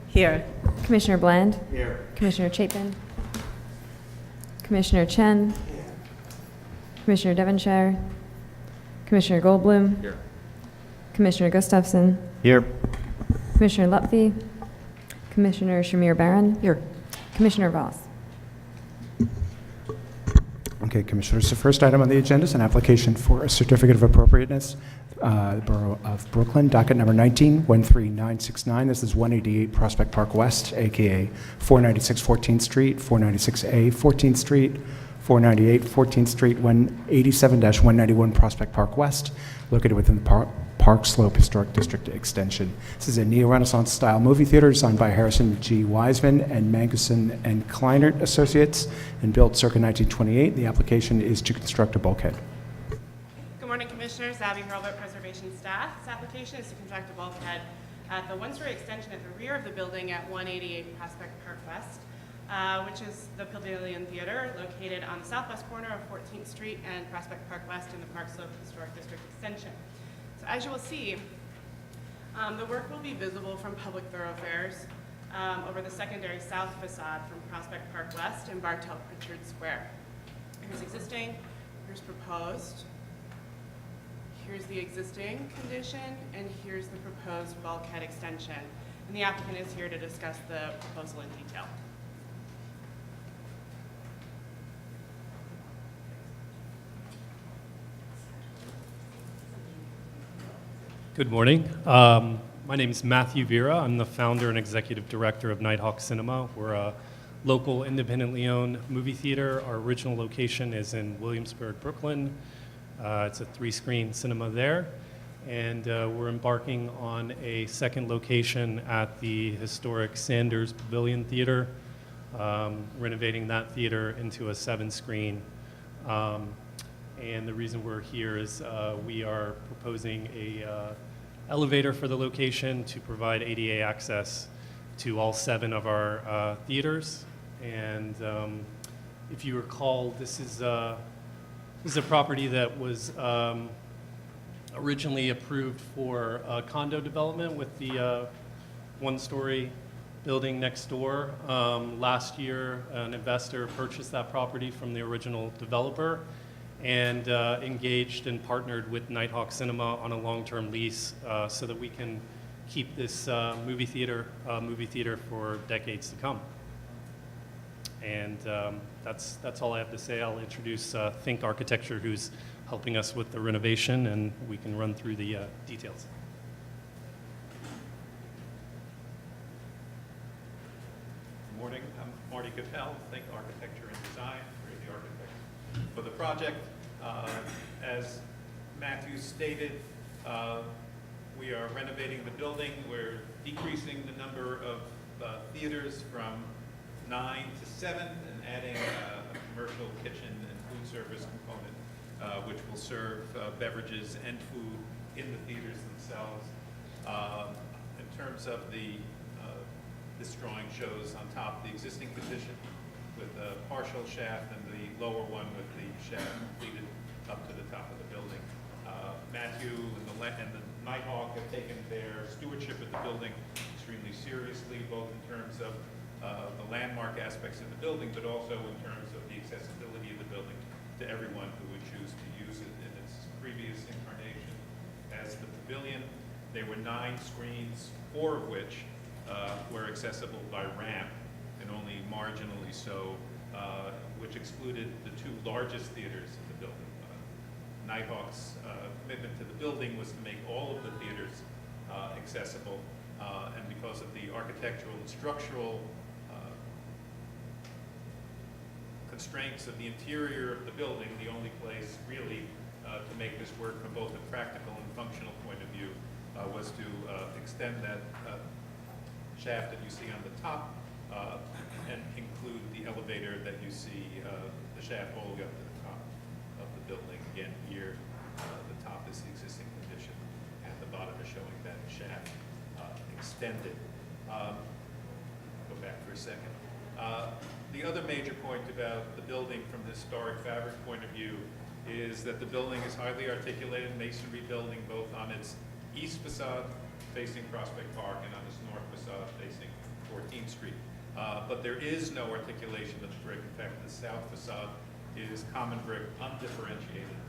Here. Commissioner Bland? Here. Commissioner Chapin? Commissioner Chen? Commissioner Devonshire? Commissioner Goldblum? Here. Commissioner Gustafson? Here. Commissioner Lutfi? Commissioner Shamir Barron? Here. Commissioner Voss? Okay, Commissioners, the first item on the agenda is an application for a certificate of appropriateness, the Borough of Brooklyn, docket number 19-13969. This is 188 Prospect Park West, aka 496 14th Street, 496A 14th Street, 498 14th Street, 187-191 Prospect Park West, located within the Park Slope Historic District Extension. This is a neo-Renaissance style movie theater designed by Harrison G. Wiseman and Manguson and Kleinert Associates and built circa 1928. The application is to construct a bulkhead. Good morning, Commissioners. Abby Hurlbut, Preservation Staff. This application is to construct a bulkhead at the one-story extension at the rear of the building at 188 Prospect Park West, which is the Pavilion Theater located on the southwest corner of 14th Street and Prospect Park West in the Park Slope Historic District Extension. So as you will see, the work will be visible from public thoroughfares over the secondary south facade from Prospect Park West and Bartel Pritchard Square. Here's existing, here's proposed, here's the existing condition, and here's the proposed bulkhead extension. And the applicant is here to discuss the proposal in detail. Good morning. My name is Matthew Vera. I'm the founder and executive director of Nighthawk Cinema. We're a local independently owned movie theater. Our original location is in Williamsburg, Brooklyn. It's a 3-screen cinema there. And we're embarking on a second location at the historic Sanders Pavilion Theater, renovating that theater into a 7-screen. And the reason we're here is we are proposing a elevator for the location to provide ADA access to all 7 of our theaters. And if you recall, this is a property that was originally approved for condo development with the 1-story building next door. Last year, an investor purchased that property from the original developer and engaged and partnered with Nighthawk Cinema on a long-term lease so that we can keep this movie theater for decades to come. And that's all I have to say. I'll introduce Think Architecture, who's helping us with the renovation, and we can run through the details. Good morning. I'm Marty Capel, Think Architecture and Design. We're the architect for the project. As Matthew stated, we are renovating the building. We're decreasing the number of theaters from 9 to 7 and adding a commercial kitchen and food service component, which will serve beverages and food in the theaters themselves. In terms of this drawing shows on top the existing condition with a partial shaft and the lower one with the shaft completed up to the top of the building. Matthew and the Nighthawk have taken their stewardship of the building extremely seriously, both in terms of the landmark aspects of the building, but also in terms of the accessibility of the building to everyone who would choose to use it in its previous incarnation as the pavilion. There were 9 screens, 4 of which were accessible by ramp, and only marginally so, which excluded the 2 largest theaters in the building. Nighthawk's commitment to the building was to make all of the theaters accessible, and because of the architectural and structural constraints of the interior of the building, the only place really to make this work from both a practical and functional point of view was to extend that shaft that you see on the top and include the elevator that you see, the shaft all the way up to the top of the building. Again, here, the top is the existing condition, and the bottom is showing that shaft extended. I'll go back for a second. The other major point about the building from the historic fabric point of view is that the building is highly articulated masonry building, both on its east facade facing Prospect Park and on this north facade facing 14th Street. But there is no articulation of the brick. In fact, the south facade is common brick, undifferentiated,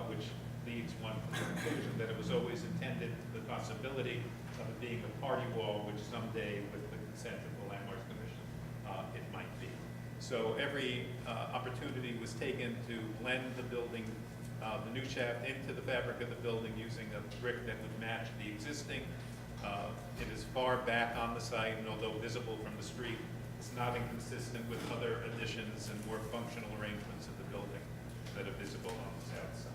which leads one to the conclusion that it was always intended, the possibility of it being a party wall, which someday, with the consent of the Landmarks Commission, it might be. So every opportunity was taken to blend the building, the new shaft, into the fabric of the building using a brick that would match the existing. It is far back on the site, and although visible from the street, it's not inconsistent with other additions and more functional arrangements of the building that are visible on the south side.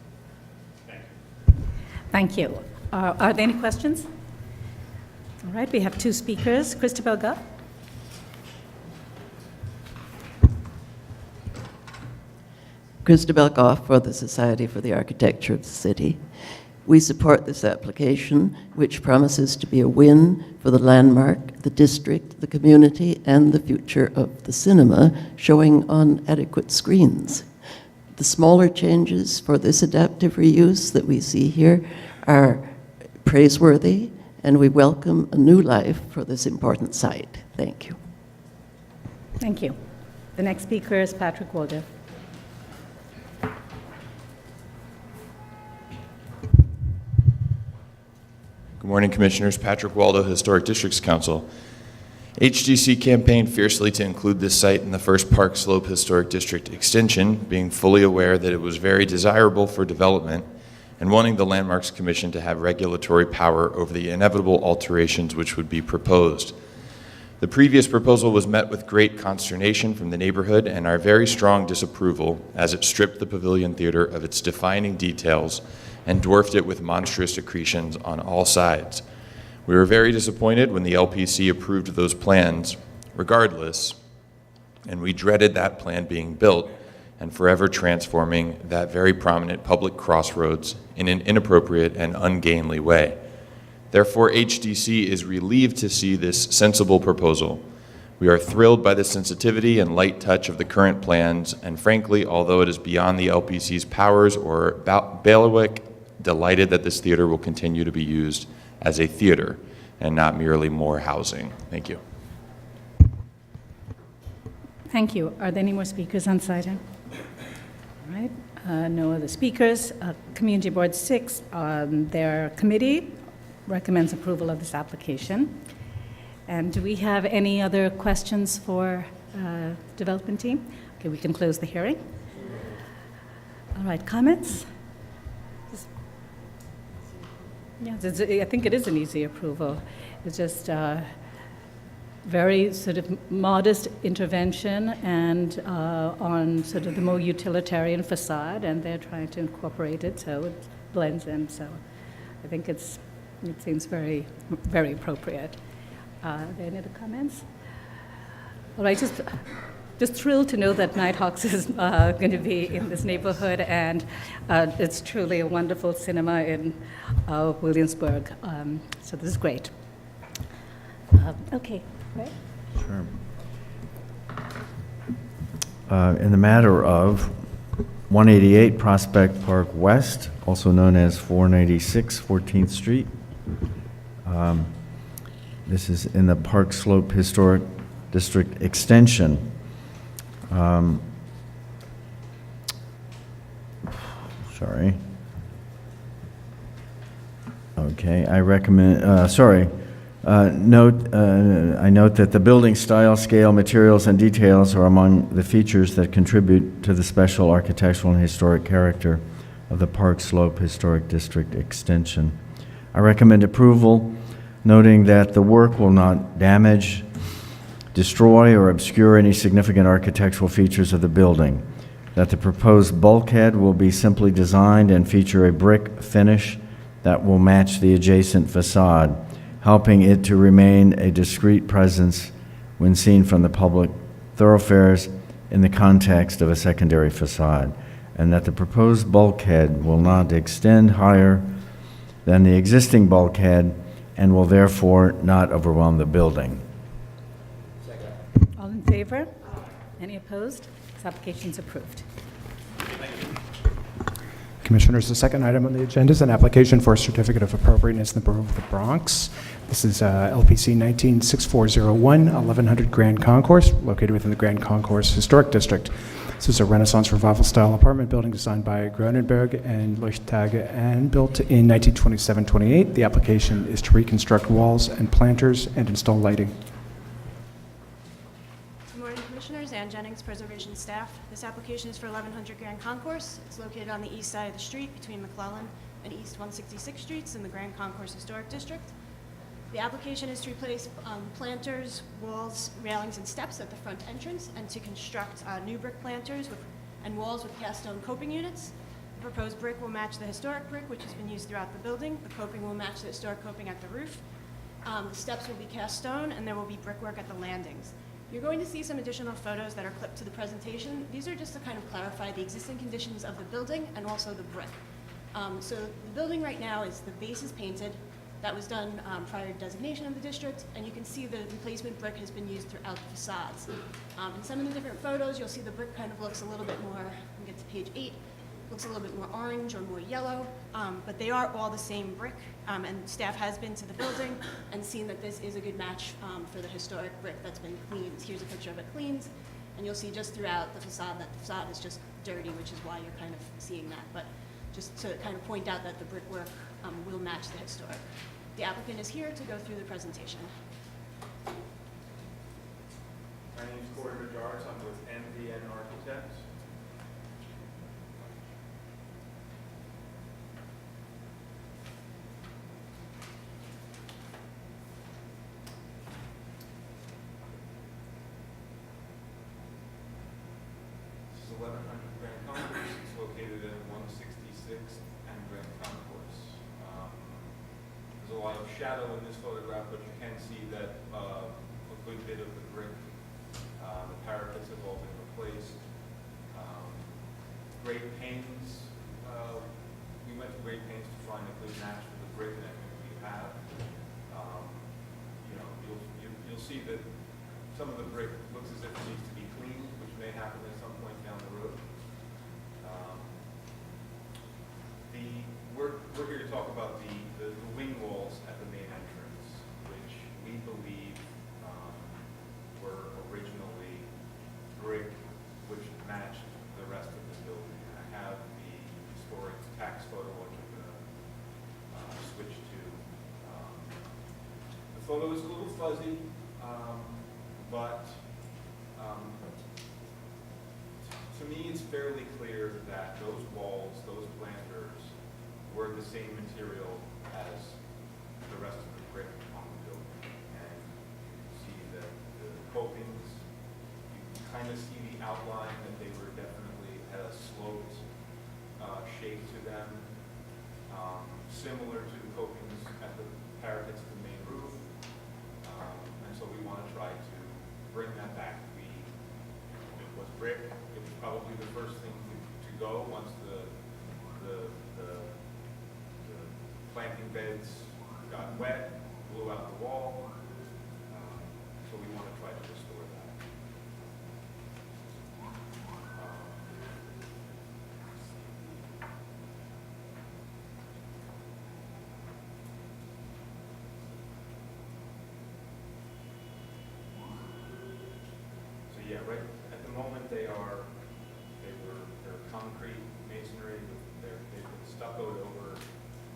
Thank you. Thank you. Are there any questions? All right, we have two speakers. Christabel Guff. Christabel Goff for the Society for the Architecture of the City. We support this application, which promises to be a win for the landmark, the district, the community, and the future of the cinema, showing on adequate screens. The smaller changes for this adaptive reuse that we see here are praiseworthy, and we welcome a new life for this important site. Thank you. Thank you. The next speaker is Patrick Waldo. Good morning, Commissioners. Patrick Waldo, Historic Districts Council. HDC campaigned fiercely to include this site in the first Park Slope Historic District extension, being fully aware that it was very desirable for development and wanting the Landmarks Commission to have regulatory power over the inevitable alterations which would be proposed. The previous proposal was met with great consternation from the neighborhood and our very strong disapproval, as it stripped the Pavilion Theater of its defining details and dwarfed it with monstrous accretions on all sides. We were very disappointed when the LPC approved those plans regardless, and we dreaded that plan being built and forever transforming that very prominent public crossroads in an inappropriate and ungainly way. Therefore, HDC is relieved to see this sensible proposal. We are thrilled by the sensitivity and light touch of the current plans, and frankly, although it is beyond the LPC's powers or bailiwick, delighted that this theater will continue to be used as a theater and not merely more housing. Thank you. Thank you. Are there any more speakers on this item? All right. No other speakers. Community Board 6, their committee recommends approval of this application. And do we have any other questions for development team? Okay, we can close the hearing. All right, comments? Yeah, I think it is an easy approval. It's just very sort of modest intervention and on sort of the more utilitarian facade, and they're trying to incorporate it so it blends in. So I think it seems very, very appropriate. Are there any other comments? All right, just thrilled to know that Nighthawks is going to be in this neighborhood, and it's truly a wonderful cinema in Williamsburg. So this is great. Okay, right? Sure. In the matter of 188 Prospect Park West, also known as 496 14th Street. This is in the Park Slope Historic District Extension. Sorry. Okay, I recommend, I note that the building style, scale, materials, and details are among the features that contribute to the special architectural and historic character of the Park Slope Historic District Extension. I recommend approval, noting that the work will not damage, destroy, or obscure any significant architectural features of the building, that the proposed bulkhead will be simply designed and feature a brick finish that will match the adjacent facade, helping it to remain a discrete presence when seen from the public thoroughfares in the context of a secondary facade, and that the proposed bulkhead will not extend higher than the existing bulkhead and will therefore not overwhelm the building. All in favor? Any opposed? This application is approved. Commissioners, the second item on the agenda is an application for a certificate of appropriateness in the Borough of the Bronx. This is LPC 196401, 1100 Grand Concourse, located within the Grand Concourse Historic District. This is a Renaissance Revival-style apartment building designed by Gronenberg and Leuchtage and built in 1927-28. The application is to reconstruct walls and planters and install lighting. Good morning, Commissioners. Ann Jennings, Preservation Staff. This application is for 1100 Grand Concourse. It's located on the east side of the street between McClellan and East 166th Streets in the Grand Concourse Historic District. The application is to replace planters, walls, railings, and steps at the front entrance and to construct new brick planters and walls with cast stone coping units. The proposed brick will match the historic brick, which has been used throughout the building. The coping will match the historic coping at the roof. The steps will be cast stone, and there will be brickwork at the landings. You're going to see some additional photos that are clipped to the presentation. These are just to kind of clarify the existing conditions of the building and also the brick. So the building right now is the base is painted. That was done prior to designation of the district, and you can see the replacement brick has been used throughout the facades. In some of the different photos, you'll see the brick kind of looks a little bit more, we get to page 8, looks a little bit more orange or more yellow, but they are all the same brick, and staff has been to the building and seen that this is a good match for the historic brick that's been cleaned. Here's a picture of it cleaned, and you'll see just throughout the facade that the facade is just dirty, which is why you're kind of seeing that. But just to kind of point out that the brickwork will match the historic. The applicant is here to go through the presentation. My name is Corey Majars. I'm with MVN Architects. This is 1100 Grand Concourse. It's located at 166th and Grand Concourse. There's a lot of shadow in this photograph, but you can see that a good bit of the brick, the parapets have all been replaced. Great pains, we went to great pains to find a good match for the brick that we have. You know, you'll see that some of the brick looks as if it needs to be cleaned, which may happen at some point down the road. We're here to talk about the wing walls at the main entrance, which we believe were originally brick, which matched the rest of the building. I have the historic tax photo, which I'm going to switch to. The photo is a little fuzzy, but to me it's fairly clear that those walls, those planters, were the same material as the rest of the brick on the building. And you see that the copings, you can kind of see the outline that they were definitely had a sloped shape to them, similar to the copings at the parapets of the main roof. And so we want to try to bring that back. It was brick. It was probably the first thing to go once the planting beds got wet, blew out the wall, so we want to try to restore that. So yeah, right at the moment they're concrete masonry. They've been stuccoed over.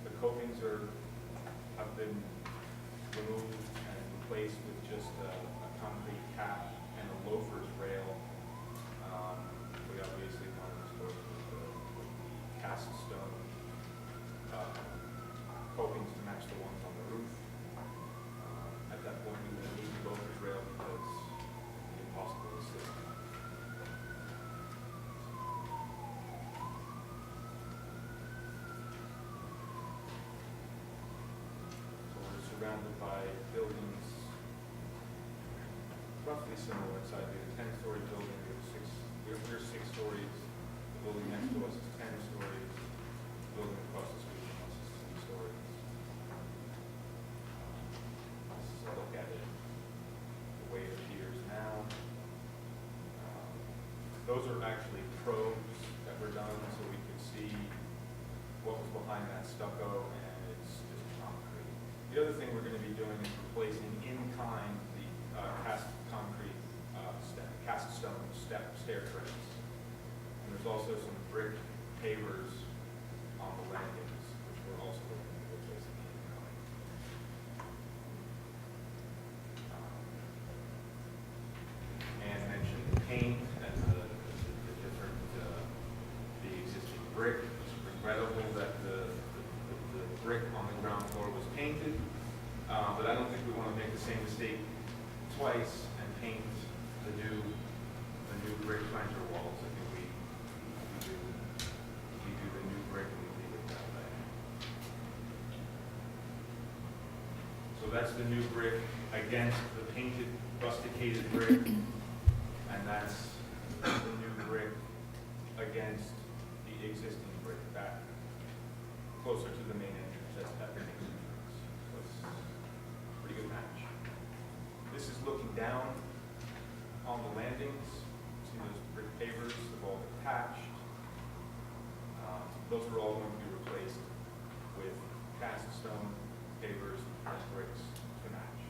The copings have been removed and replaced with just a concrete cap and a loafer's rail. We obviously want to restore the cast stone copings to match the ones on the roof. At that point, we will need the loafer's rail because it's impossible to see. Surrounded by buildings roughly similar inside. We have a 10-story building. We're 6 stories. The building next to us is 10 stories. The building across the street from us is 3 stories. This is a look at it, the way it appears now. Those are actually probes that were done so we could see that's stucco and it's just concrete. The other thing we're going to be doing is replacing in kind the cast concrete cast stone stair treads. And there's also some brick pavers on the landings, which we're also looking to replace in kind. And mentioned the paint and the different, the existing brick. It's regrettable that the brick on the ground floor was painted, but I don't think we want to make the same mistake twice and paint the new brick planter walls. I think we do the new brick and we leave it that way. So that's the new brick against the painted rusticated brick, and that's the new brick against the existing brick back closer to the main entrance. That's that main entrance. So it's a pretty good match. This is looking down on the landings. See those brick pavers have all been patched. Those are all going to be replaced with cast stone pavers and bricks to match.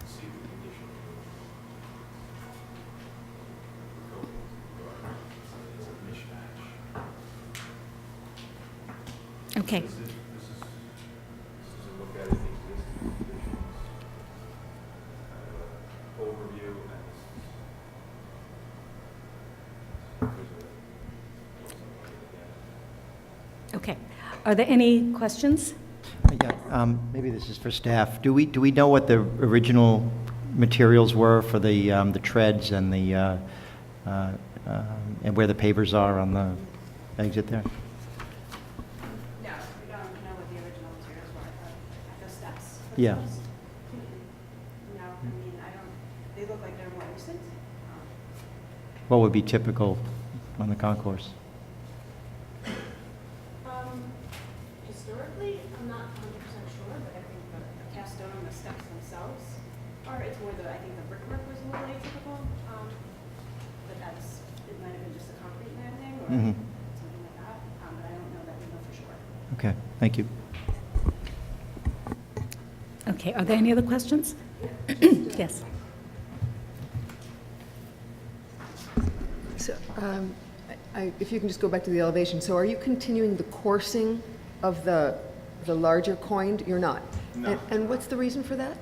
See the condition of the coating. It's a mishmash. Okay. This is a look at it, the existing conditions, overview, and Okay. Are there any questions? Yeah, maybe this is for staff. Do we know what the original materials were for the treads and the and where the pavers are on the exit there? No, we don't know what the original materials were at the steps. Yeah. No, I mean, they look like they're more recent. What would be typical on the concourse? Historically, I'm not 100% sure, but I think the cast stone on the steps themselves it's more I think the brickwork was a little atypical, but it might have been just a concrete landing or something like that, but I don't know that we know for sure. Okay, thank you. Okay, are there any other questions? Yes. So, if you can just go back to the elevation, so are you continuing the coursing of the larger coined? You're not? No. And what's the reason for that?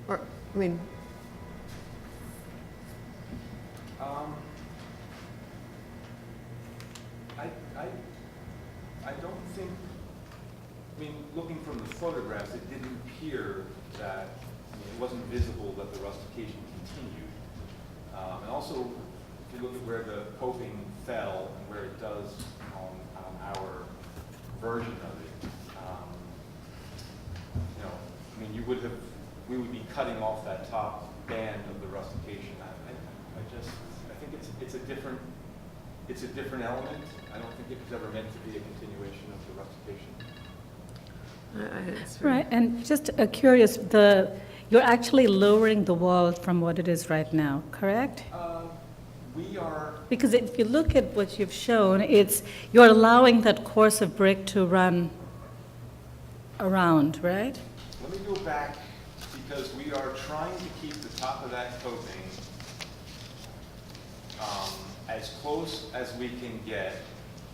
Or, I mean, I don't think, looking from the photographs, it didn't appear that, it wasn't visible that the rustication continued. And also, if you look at where the coping fell and where it does on our version of it, we would be cutting off that top band of the rustication. I think it's a different element. I don't think it was ever meant to be a continuation of the rustication. Right, and just curious, you're actually lowering the wall from what it is right now, correct? We are. Because if you look at what you've shown, you're allowing that course of brick to run around, right? Let me go back, because we are trying to keep the top of that coping as close as we can get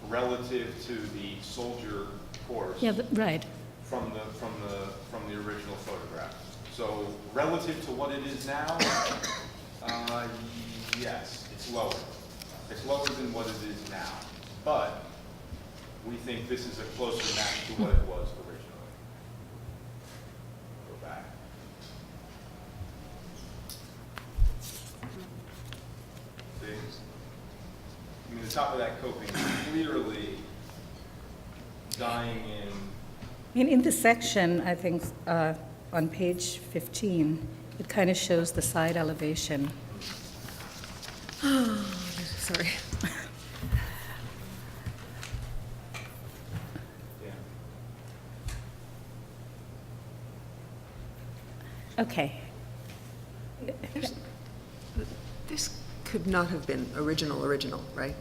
relative to the soldier course. Yeah, right. From the original photograph. So relative to what it is now, yes, it's lower. It's lower than what it is now. But we think this is a closer match to what it was originally. Go back. See? The top of that coping is clearly dying in. In this section, I think on page 15, it kind of shows the side elevation. sorry. Okay. There's this could not have been original, right?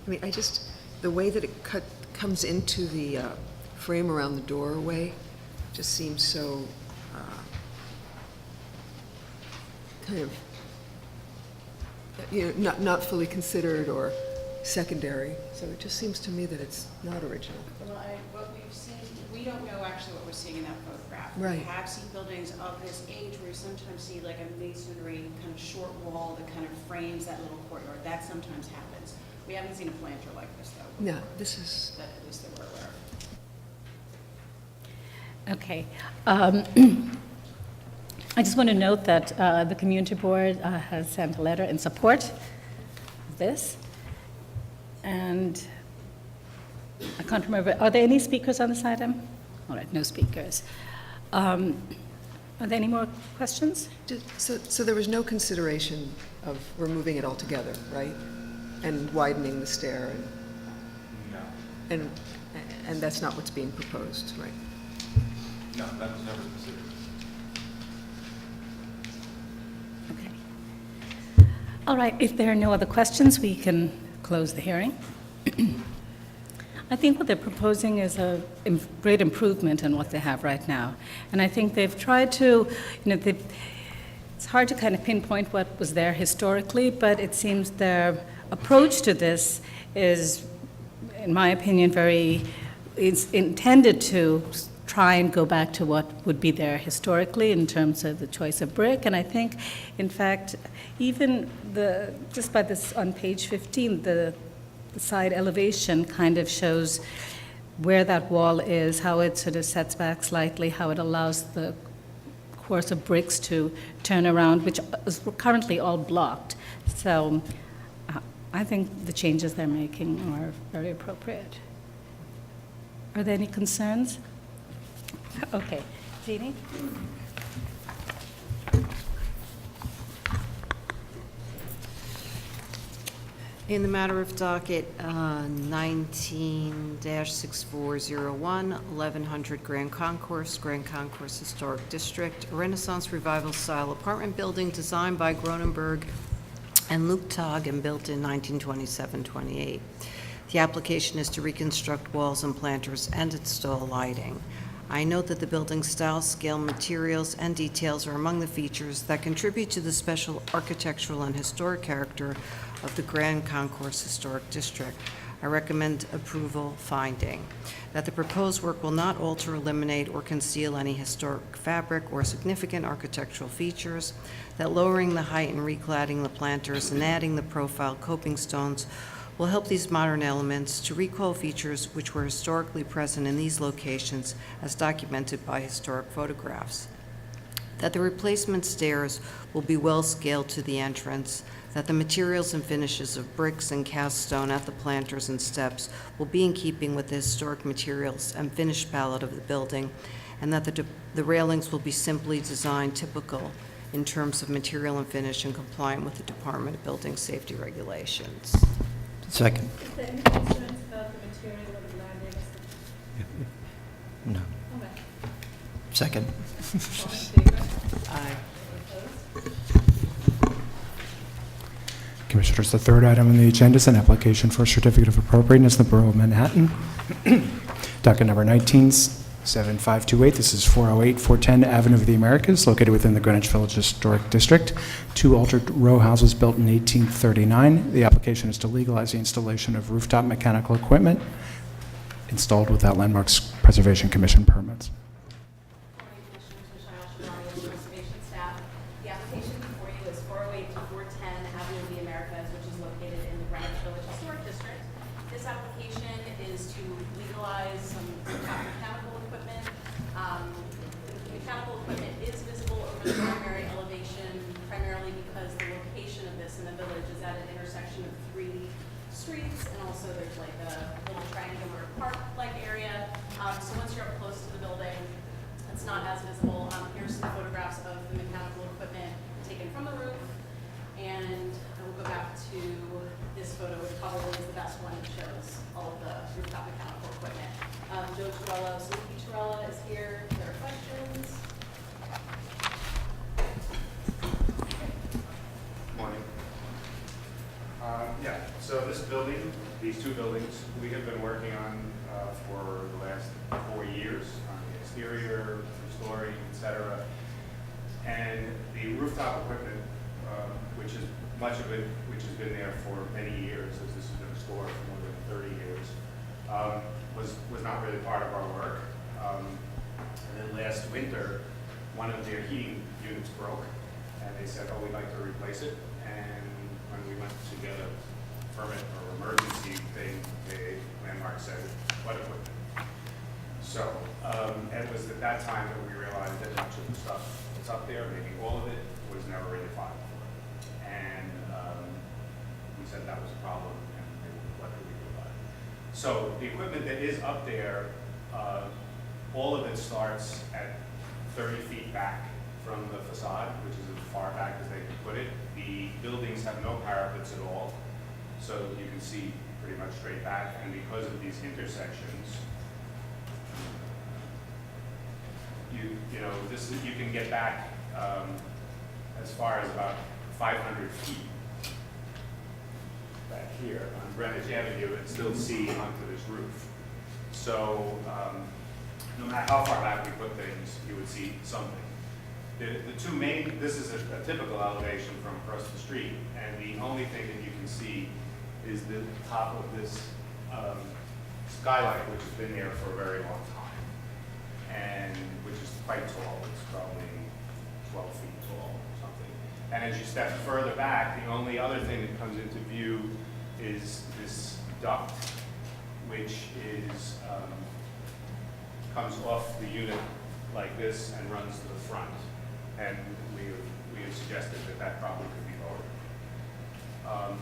I mean, the way that it comes into the frame around the doorway just seems so kind of, not fully considered or secondary. So it just seems to me that it's not original. Well, what we've seen, we don't know actually what we're seeing in that photograph. Right. We have seen buildings of this age where you sometimes see like a masonry kind of short wall that kind of frames that little courtyard. That sometimes happens. We haven't seen a planter like this though. No, this is... That at least that we're aware of. Okay. I just want to note that the community board has sent a letter in support of this. And I can't remember, are there any speakers on this item? All right, no speakers. Are there any more questions? So there was no consideration of removing it altogether, right? And widening the stair, and that's not what's being proposed, right? No, that was never considered. Okay. All right, if there are no other questions, we can close the hearing. I think what they're proposing is a great improvement in what they have right now. And I think they've tried to, it's hard to kind of pinpoint what was there historically, but it seems their approach to this is, in my opinion, it's intended to try and go back to what would be there historically in terms of the choice of brick. And I think, in fact, even just by this on page 15, the side elevation kind of shows where that wall is, how it sort of sets back slightly, how it allows the course of bricks to turn around, which is currently all blocked. So I think the changes they're making are very appropriate. Are there any concerns? Okay. Jeannie? In the matter of docket 19-6401, 1100 Grand Concourse Historic District, a Renaissance Revival style apartment building designed by Gronenberg and Luke Togg and built in 1927-28. The application is to reconstruct walls and planters and install lighting. I note that the building style, scale, materials, and details are among the features that contribute to the special architectural and historic character of the Grand Concourse Historic District. I recommend approval finding that the proposed work will not alter, eliminate, or conceal any historic fabric or significant architectural features, that lowering the height and recladding the planters and adding the profile coping stones will help these modern elements to recall features which were historically present in these locations as documented by historic photographs, that the replacement stairs will be well scaled to the entrance, that the materials and finishes of bricks and cast stone at the planters and steps will be in keeping with the historic materials and finished palette of the building, and that the railings will be simply designed typical in terms of material and finish and compliant with the Department of Building Safety regulations. Second. Is there any concerns about the material of the landings? No. Okay. Second. All in favor? Aye. Opposed? Commissioners, the third item on the agenda is an application for a certificate of appropriateness in the Borough of Manhattan. Docket number 19-7528. This is 408 410 Avenue of the Americas, located within the Greenwich Village Historic District. Two altered row houses built in 1839. The application is to legalize the installation of rooftop mechanical equipment installed without Landmarks Preservation Commission permits. Preservation staff. The application before you is 408 to 410 Avenue of the Americas, which is located in the Greenwich Village Historic District. This application is to legalize some mechanical equipment. The mechanical equipment is visible over the primary elevation, primarily because the location of this in the village is at an intersection of 3 streets, and also there's like a little triangular park-like area. So once you're up close to the building, it's not as visible. Here's some photographs of the mechanical equipment taken from the roof. And I will go back to this photo, which probably is the best one that shows all of the rooftop mechanical equipment. Joe Torella, Saliki Torella is here. If there are questions. Morning. building, these two buildings, we have been working on for the last 4 years on the exterior, restoring, et cetera. And the rooftop equipment, which is much of it, which has been there for many years, as this has been a store for more than 30 years, was not really part of our work. And then last winter, one of their heating units broke, and they said, oh, we'd like to replace it. And when we went to get a permit or emergency thing, the landmark said, what equipment? So it was at that time that we realized that much of the stuff that's up there, maybe all of it, was never really filed for. And we said that was a problem, and what could we do about it? So the equipment that is up there, all of it starts at 30 feet back from the facade, which is as far back as they can put it. The buildings have no parapets at all, so you can see pretty much straight back. And because of these intersections, you can get back as far as about 500 feet back here on Greenwich Avenue and still see onto this roof. So no matter how far back we put things, you would see something. The two main, this is a typical elevation from across the street, and the only thing that you can see is the top of this skylight, which has been there for a very long time, and which is quite tall. It's probably 12 feet tall or something. And as you step further back, the only other thing that comes into view is this duct, which is comes off the unit like this and runs to the front. And we have suggested that that probably could be lowered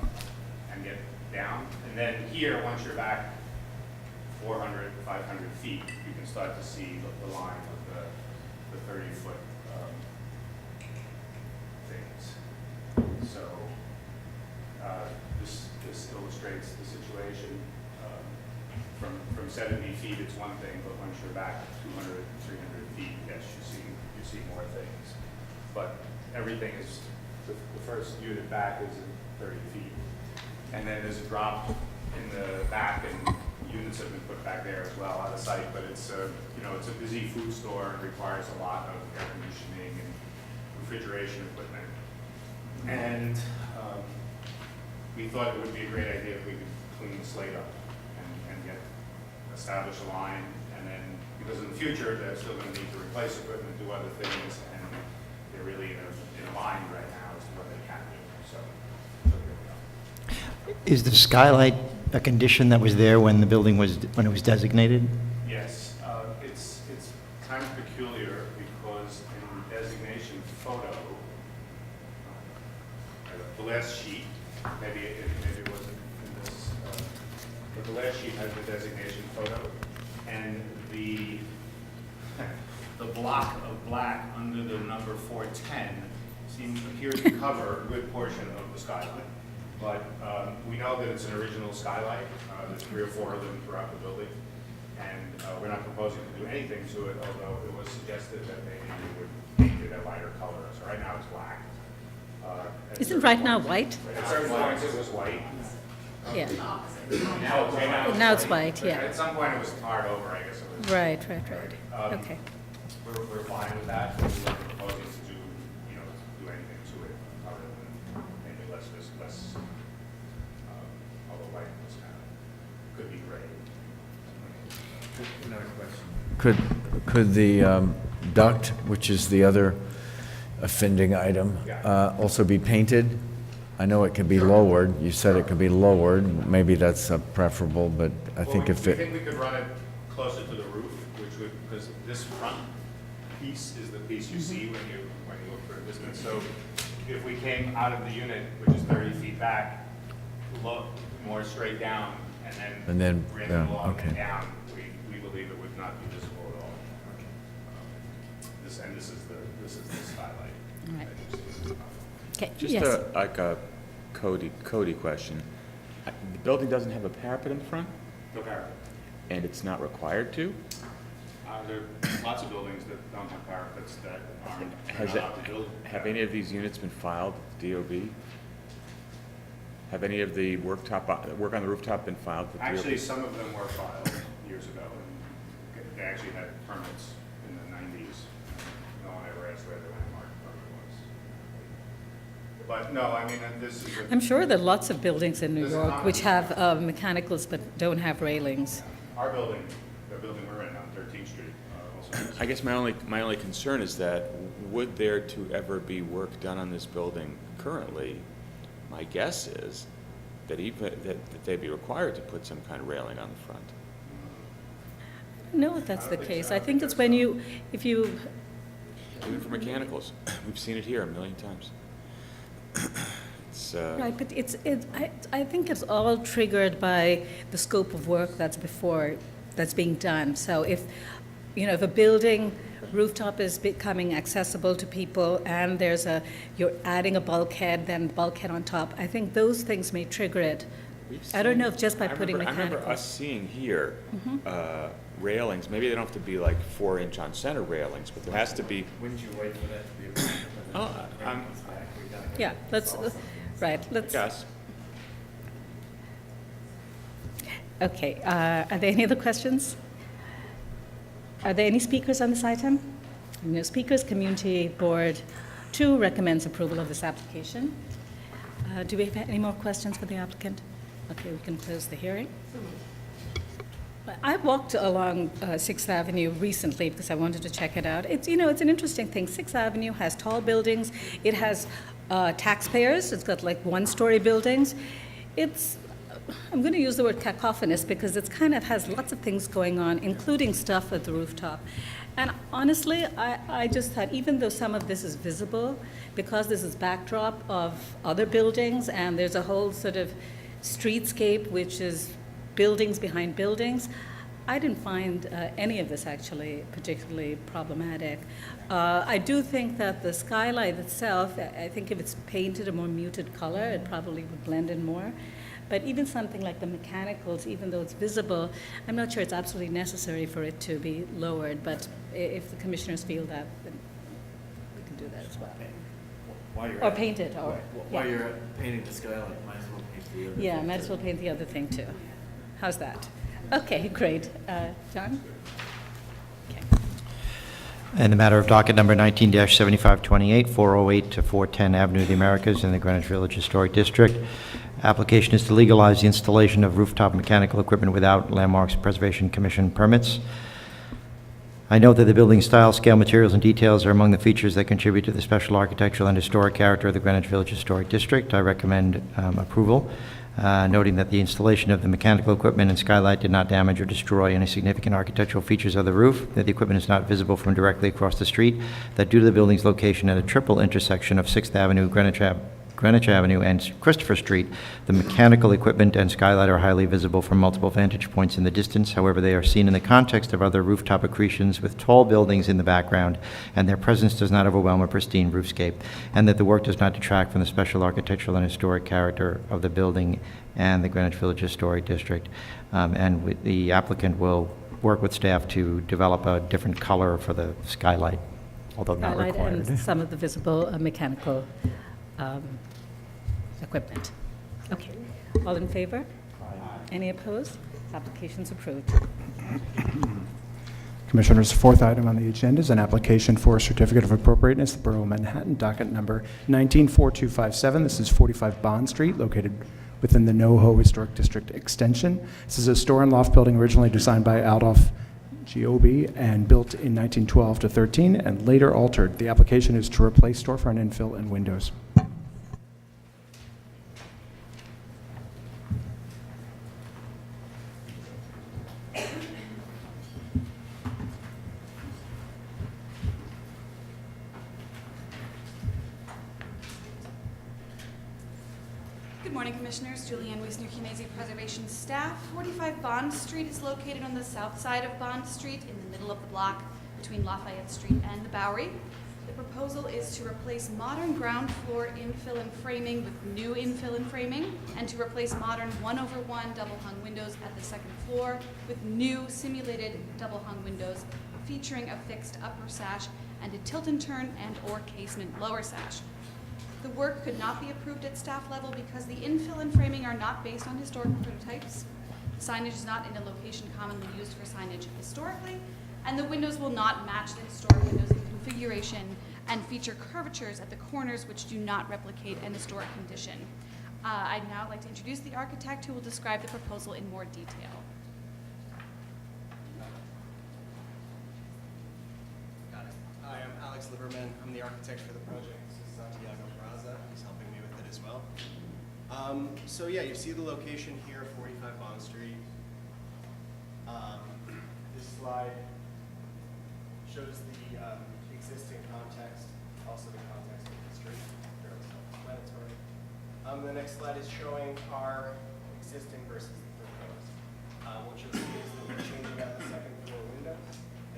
and get down. And then here, once you're back 400, 500 feet, you can start to see the line of the 30-foot things. So this illustrates the situation. From 70 feet, it's one thing, but once you're back 200, 300 feet, yes, you see more things. But everything is, the first unit back is 30 feet. And then there's a drop in the back, and units have been put back there as well, out of sight. But it's it's a busy food store and requires a lot of air conditioning and refrigeration equipment. And we thought it would be a great idea if we could clean the slate up and establish a line, and then, because in the future, they're still going to need to replace equipment, do other things, and they're really in a bind right now as to what they can do. So here we go. Is the skylight a condition that was there when the building was, when it was designated? Yes, it's kind of peculiar because in the designation photo, the last sheet, maybe it wasn't in this, but the last sheet has the designation photo, and the block of black under the number 410 appears to cover a good portion of the skylight. But we know that it's an original skylight. There's 3 or 4 of them throughout the building, and we're not proposing to do anything to it, although it was suggested that maybe we would paint it a lighter color. So right now it's black. Isn't right now white? At certain points it was white. Yeah. Now it's white, yeah. At some point it was tarred over, I guess it was. Right. Okay. We're fine with that. We're not proposing to do anything to it other than maybe less, although white was could be gray. Another question. Could the duct, which is the other offending item, also be painted? I know it could be lowered. You said it could be lowered. Maybe that's preferable, but I think if we it... think we could run it closer to the roof, which would, because this front piece is the piece you see when you look for a distance. So if we came out of the unit, which is 30 feet back, look more straight down, and then ran it along and down, we believe it would not be visible at all. This is the skylight. All right. Okay. Just Yes. a Cody question. The building doesn't have a parapet in the front, No parapet. and it's not required to? There are lots of buildings that don't have parapets that aren't allowed to build. Have any of these units been filed with DOB? Have any of the work on the rooftop been filed with DOT? Actually, some of them were filed years ago, and they actually had permits in the 90s. No one ever asked where the landmark permit was. But no, I mean, this is. I'm sure there are lots of buildings in New York which have mechanicals but don't have railings. Our building, the building we're in on 13th Street, also. I guess my only concern is that would there to ever be work done on this building currently, my guess is that that they'd be required to put some kind of railing on the front. No, if that's the case. I think it's when if you. Even for mechanicals, we've seen it here a million times. It's, Right, but I think it's all triggered by the scope of work that's being done. So if a building rooftop is becoming accessible to people and you're adding a bulkhead, then bulkhead on top, I think those things may trigger it. I don't know if just by putting mechanicals. I remember us seeing here railings. Maybe they don't have to be like 4-inch on center railings, but there has to be. Wouldn't you wait for that to be? Yeah, let's. Yes. Okay, are there any other questions? Are there any speakers on this item? No speakers. Community Board 2 recommends approval of this application. Do we have any more questions for the applicant? Okay, we can close the hearing. I walked along 6th Avenue recently because I wanted to check it out. It's an interesting thing. 6th Avenue has tall buildings. It has taxpayers. It's got like one-story buildings. I'm going to use the word cacophonous because it kind of has lots of things going on, including stuff at the rooftop. And honestly, I just thought, even though some of this is visible, because this is backdrop of other buildings and there's a whole sort of streetscape which is buildings behind buildings, I didn't find any of this actually particularly problematic. I do think that the skylight itself, I think if it's painted a more muted color, it probably would blend in more. But even something like the mechanicals, even though it's visible, I'm not sure it's absolutely necessary for it to be lowered. But if the commissioners feel that, then we can do that as well. Or paint it. While you're painting the skylight, might as well paint the other thing. Yeah, might as well paint the other thing too. How's that? Okay, great. John? Okay. In the matter of docket number 19-7528, 408 to 410 Avenue of the Americas in the Greenwich Village Historic District. Application is to legalize the installation of rooftop mechanical equipment without Landmarks Preservation Commission permits. I note that the building style, scale, materials, and details are among the features that contribute to the special architectural and historic character of the Greenwich Village Historic District. I recommend approval, noting that the installation of the mechanical equipment and skylight did not damage or destroy any significant architectural features of the roof, that the equipment is not visible from directly across the street, that due to the building's location at a triple intersection of 6th Avenue, Greenwich Avenue, and Christopher Street, the mechanical equipment and skylight are highly visible from multiple vantage points in the distance. However, they are seen in the context of other rooftop accretions with tall buildings in the background, and their presence does not overwhelm a pristine roofscape, and that the work does not detract from the special architectural and historic character of the building and the Greenwich Village Historic District. The applicant will work with staff to develop a different color for the skylight, although not required. And some of the visible mechanical equipment. Okay. All in favor? Any opposed? Application's approved. Commissioners, fourth item on the agenda is an application for a certificate of appropriateness, the Borough of Manhattan, docket number 194257. This is 45 Bond Street, located within the NoHo Historic District Extension. This is a store and loft building originally designed by Adolf Giobi and built in 1912 to 13 and later altered. The application is to replace storefront infill and windows. Good morning, Commissioners. Julianne Wiesner-Chinesi, Preservation Staff. 45 Bond Street is located on the south side of Bond Street in the middle of the block between Lafayette Street and the Bowery. The proposal is to replace modern ground floor infill and framing with new infill and framing, and to replace modern 1/1 double-hung windows at the second floor with new simulated double-hung windows featuring a fixed upper sash and a tilt and turn and/or casement lower sash. The work could not be approved at staff level because the infill and framing are not based on historic prototypes. Signage is not in a location commonly used for signage historically, and the windows will not match the historic windows in configuration and feature curvatures at the corners which do not replicate an historic condition. I'd now like to introduce the architect who will describe the proposal in more detail. Got it. Hi, I'm Alex Liberman. I'm the architect for the project. This is Santiago Braza. He's helping me with it as well. So yeah, you see the location here, 45 Bond Street. This slide shows the existing context, also the context of the street, fairly self-explanatory. The next slide is showing our existing versus the proposed. What you'll see is that we're changing out the second floor window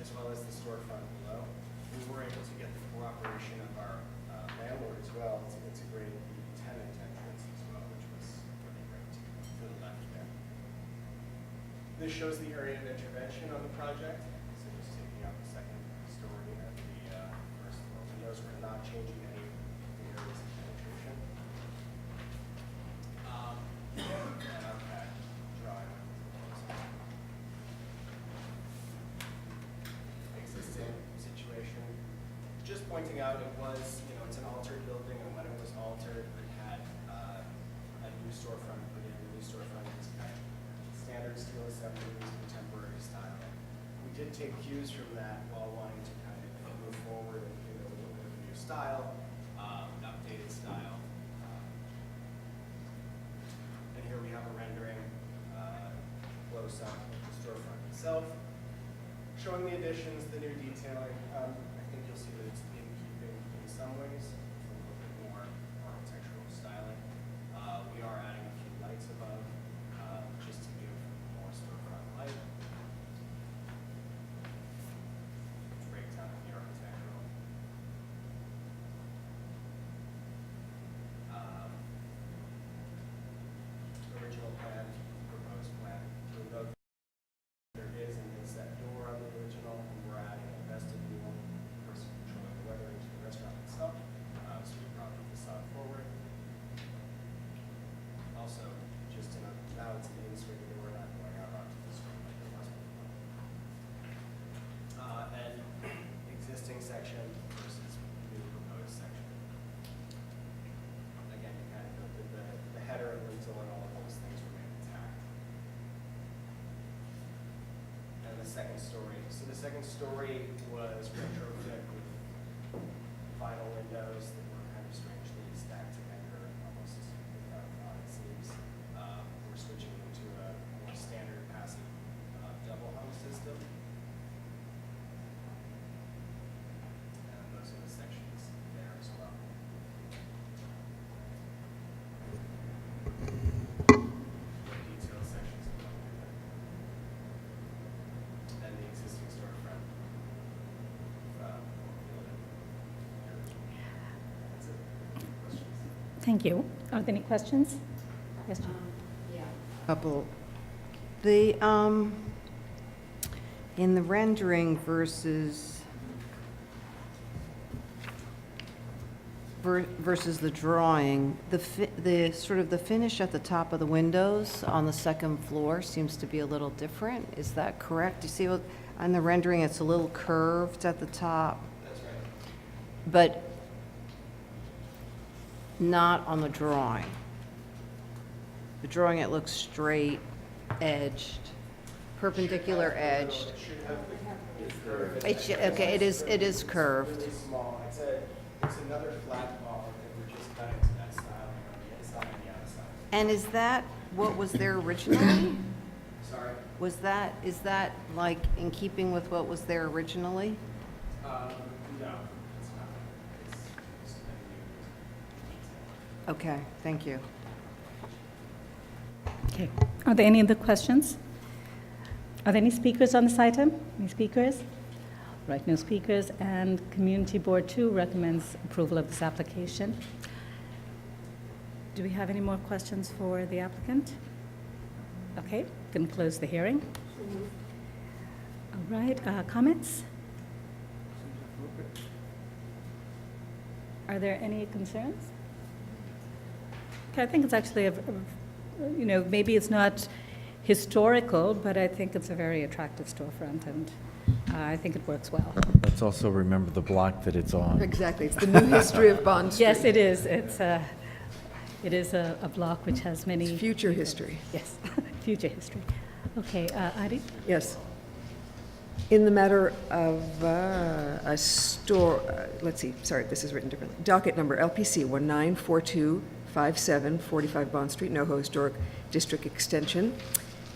as well as the storefront below. We were able to get the cooperation of our landlord as well to integrate the tenant entrance as well, which was really great to the left there. This shows the area of intervention on the project. So just taking out the second story of the first floor windows. We're not changing any of the areas of penetration. And our pad drawing. Existing situation. Just pointing out it was, it's an altered building, and when it was altered, it had a new storefront put in. The new storefront is kind of standard steel assemblies, contemporary style. We did take cues from that while wanting to kind of move forward and give it a little bit of a new style, updated style. And here we have a rendering close up of the storefront itself, showing the additions, the new detailing. I think you'll see that it's in keeping in some ways, a little bit more architectural styling. We are adding a few lights above, just to give more storefront light. Breakdown of the architectural. Original plan, proposed plan. You'll note there is an inset door on the original, and we're adding a vestibule for controlling the weather into the restaurant itself. So we brought the facade forward. Also, just to note, now it's an in-swing door, not going out onto the street like it was before. And existing section versus new proposed section. Again, you kind of note that the header and lintel and all of those things remain intact. And the second story. So the second story was retrofit with vinyl windows that were kind of strangely stacked together, almost without it seems. We're switching into a more standard passive double hung system. And those are the sections there as well. Detail sections of the building. And the existing storefront. That's it. Questions? Thank you. Are there any questions? Yes, John? Couple. The, in the rendering versus the drawing, the sort of the finish at the top of the windows on the second floor seems to be a little different. Is that correct? You see what, on the rendering, it's a little curved at the top. That's right. But not on the drawing. The drawing, it looks straight edged, perpendicular edged. It should have the curve. Okay, it is curved. Really small. It's another flat ball, and we're just cutting to that styling on the inside and the outside. And is that what was there originally? Sorry? Is that like in keeping with what was there originally? No, it's not. It's a new detail. Okay, thank you. Okay. Are there any other questions? Are there any speakers on this item? Any speakers? Right, no speakers. And Community Board 2 recommends approval of this application. Do we have any more questions for the applicant? Okay, going to close the hearing. All right, comments? Are there any concerns? I think it's actually, maybe it's not historical, but I think it's a very attractive storefront, and I think it works well. Let's also remember the block that it's on. Exactly, it's the new history of Bond Street. Yes, it is. It is a block which has many... It's future history. Yes, future history. Okay, Adi? Yes. In the matter of a store, let's see, sorry, this is written differently. Docket number LPC 194257, 45 Bond Street, NoHo Historic District Extension.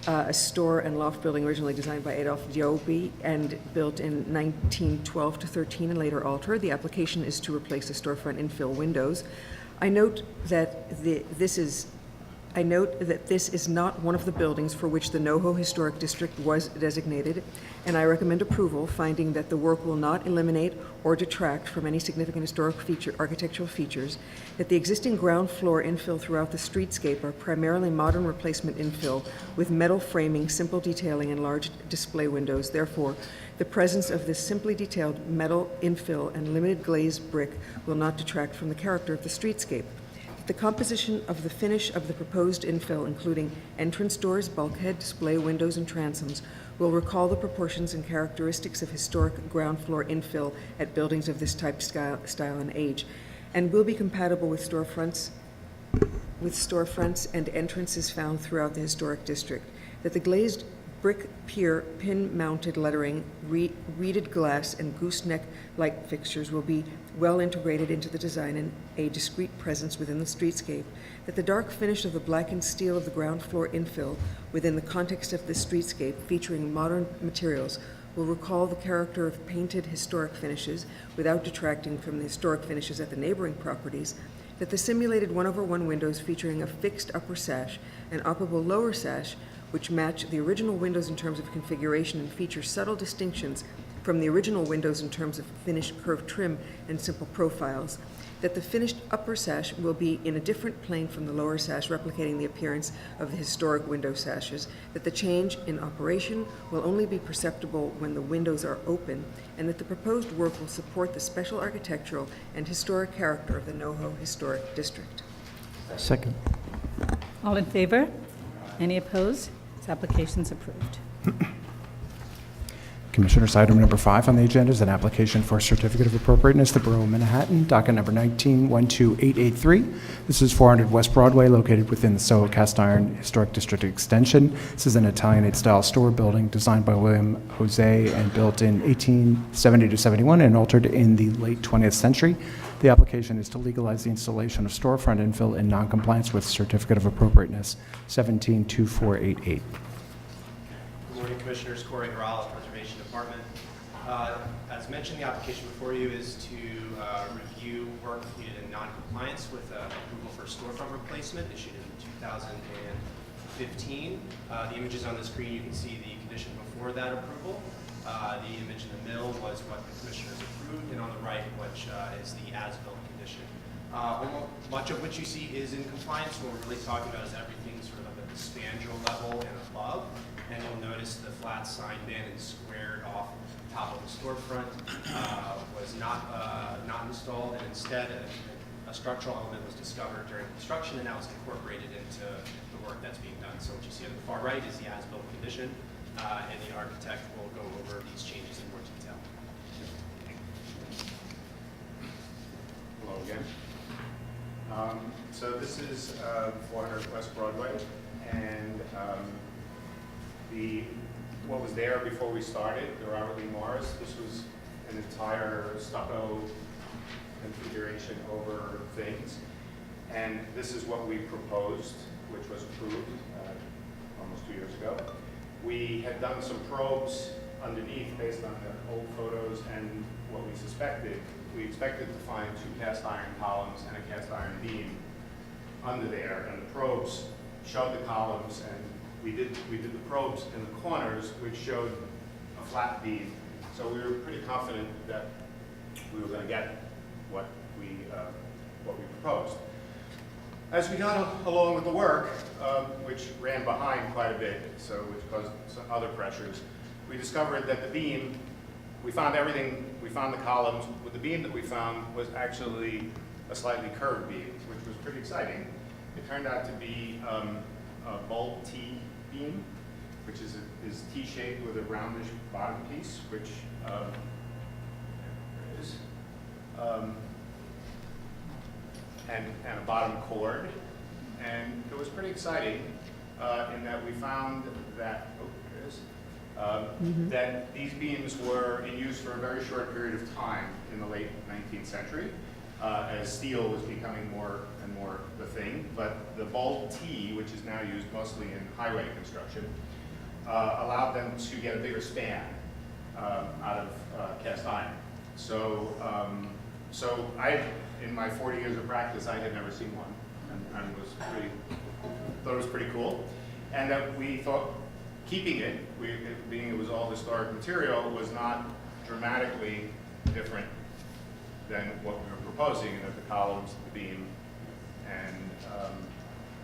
A store and loft building originally designed by Adolph Diobi and built in 1912 to 13 and later altered. The application is to replace the storefront infill windows. I note that this is not one of the buildings for which the NoHo Historic District was designated, and I recommend approval, finding that the work will not eliminate or detract from any significant architectural features, that the existing ground floor infill throughout the streetscape are primarily modern replacement infill with metal framing, simple detailing, and large display windows. Therefore, the presence of this simply detailed metal infill and limited glazed brick will not detract from the character of the streetscape. The composition of the finish of the proposed infill, including entrance doors, bulkhead, display windows, and transoms, will recall the proportions and characteristics of historic ground floor infill at buildings of this type, style, and age, and will be compatible with storefronts and entrances found throughout the historic district. That the glazed brick pier, pin-mounted lettering, reeded glass, and gooseneck light fixtures will be well integrated into the design and a discrete presence within the streetscape. That the dark finish of the blackened steel of the ground floor infill within the context of the streetscape, featuring modern materials, will recall the character of painted historic finishes without detracting from the historic finishes at the neighboring properties. That the simulated 1/1 windows featuring a fixed upper sash and operable lower sash, which match the original windows in terms of configuration and feature subtle distinctions from the original windows in terms of finished curved trim and simple profiles. That the finished upper sash will be in a different plane from the lower sash, replicating the appearance of the historic window sashes. That the change in operation will only be perceptible when the windows are open, and that the proposed work will support the special architectural and historic character of the NoHo Historic District. Second. All in favor? Any opposed? This application is approved. Commissioners, item number 5 on the agenda is an application for a certificate of appropriateness, the Borough of Manhattan, docket number 19-12883. This is 400 West Broadway, located within the Soho Cast Iron Historic District Extension. This is an Italianate-style store building designed by William Jose and built in 1870 to 71 and altered in the late 20th century. The application is to legalize the installation of storefront infill in noncompliance with certificate of appropriateness 172488. Good morning, Commissioners. Corey Corrales, Preservation Department. As mentioned, the application before you is to review work completed in non-compliance with approval for storefront replacement issued in 2015. The images on the screen, you can see the condition before that approval. The image in the middle was what the Commissioners approved, and on the right, which is the as-built condition. Much of which you see is in compliance. What we're really talking about is everything sort of at the spandrel level and above. And you'll notice the flat sign band and squared off top of the storefront was not installed, and instead a structural element was discovered during construction, and now it's incorporated into the work that's being done. So what you see on the far right is the as-built condition, and the architect will go over these changes in more detail. Hello again. So this is 400 West Broadway, and what was there before we started, the Robert Lee Morris, this was an entire stucco configuration over things. And this is what we proposed, which was approved almost 2 years ago. We had done some probes underneath based on the old photos and what we suspected. We expected to find 2 cast iron columns and a cast iron beam under there, and the probes showed the columns, and we did the probes in the corners, which showed a flat beam. So we were pretty confident that we were going to get what we proposed. As we got along with the work, which ran behind quite a bit, which caused some other pressures, we discovered that the beam, we found everything, we found the columns, but the beam that we found was actually a slightly curved beam, which was pretty exciting. It turned out to be a bulb T beam, which is T-shaped with a roundish bottom piece, which there it is, and a bottom chord. And it was pretty exciting in that we found that, there it is, that these beams were in use for a very short period of time in the late 19th century, as steel was becoming more and more the thing. But the bulb T, which is now used mostly in highway construction, allowed them to get a bigger span out of cast iron. So, so in my 40 years of practice, I had never seen one, and thought it was pretty cool. And that we thought keeping it, being it was all historic material, was not dramatically different than what we were proposing, that the columns, the beam, and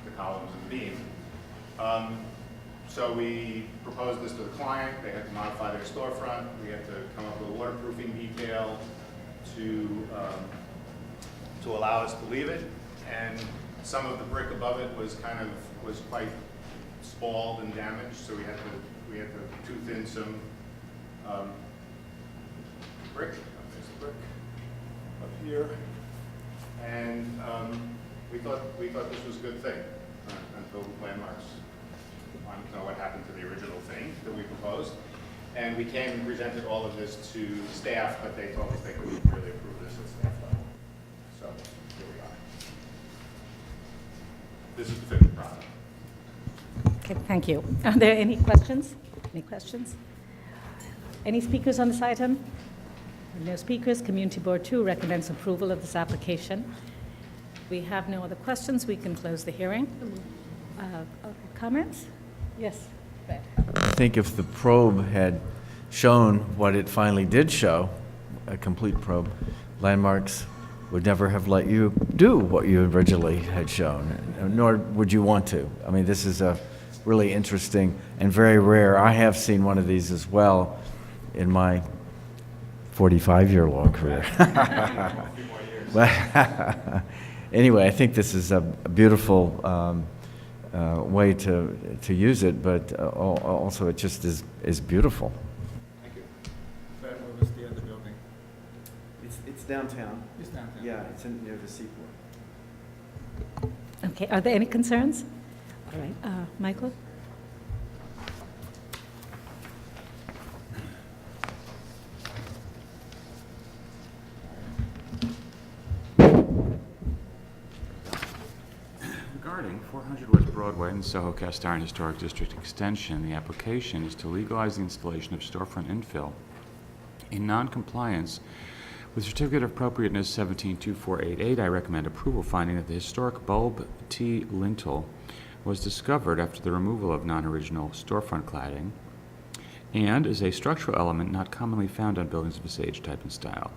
the columns and the beam. So we proposed this to the client. They had to modify their storefront. We had to come up with a waterproofing detail to allow us to leave it. And some of the brick above it was quite spalled and damaged, so we had to tooth in some brick. There's the brick up here, and we thought this was a good thing until landmarks wanted to know what happened to the original thing that we proposed. And we came and presented all of this to staff, but they told us they couldn't really approve this at staff level. So here we are. This is the finished product. Okay, thank you. Are there any questions? Any questions? Any speakers on this item? No speakers. Community Board 2 recommends approval of this application. We have no other questions. We can close the hearing. Comments? Yes. Fred. I think if the probe had shown what it finally did show, a complete probe, Landmarks would never have let you do what you originally had shown, nor would you want to. I mean, this is a really interesting and very rare. I have seen one of these as well in my 45-year-long career. But anyway, I think this is a beautiful way to use it, but also it just is beautiful. Thank you. Fred, where was the other building? It's downtown. It's downtown. Yeah, it's near the seaport. Okay, are there any concerns? All right, Michael? Regarding 400 West Broadway and the Soho Cast Iron Historic District Extension, the application is to legalize the installation of storefront infill in non-compliance with Certificate of Appropriateness 172488. I recommend approval, finding that the historic bulb T lintel was discovered after the removal of non-original storefront cladding and is a structural element not commonly found on buildings of this age, type, and style,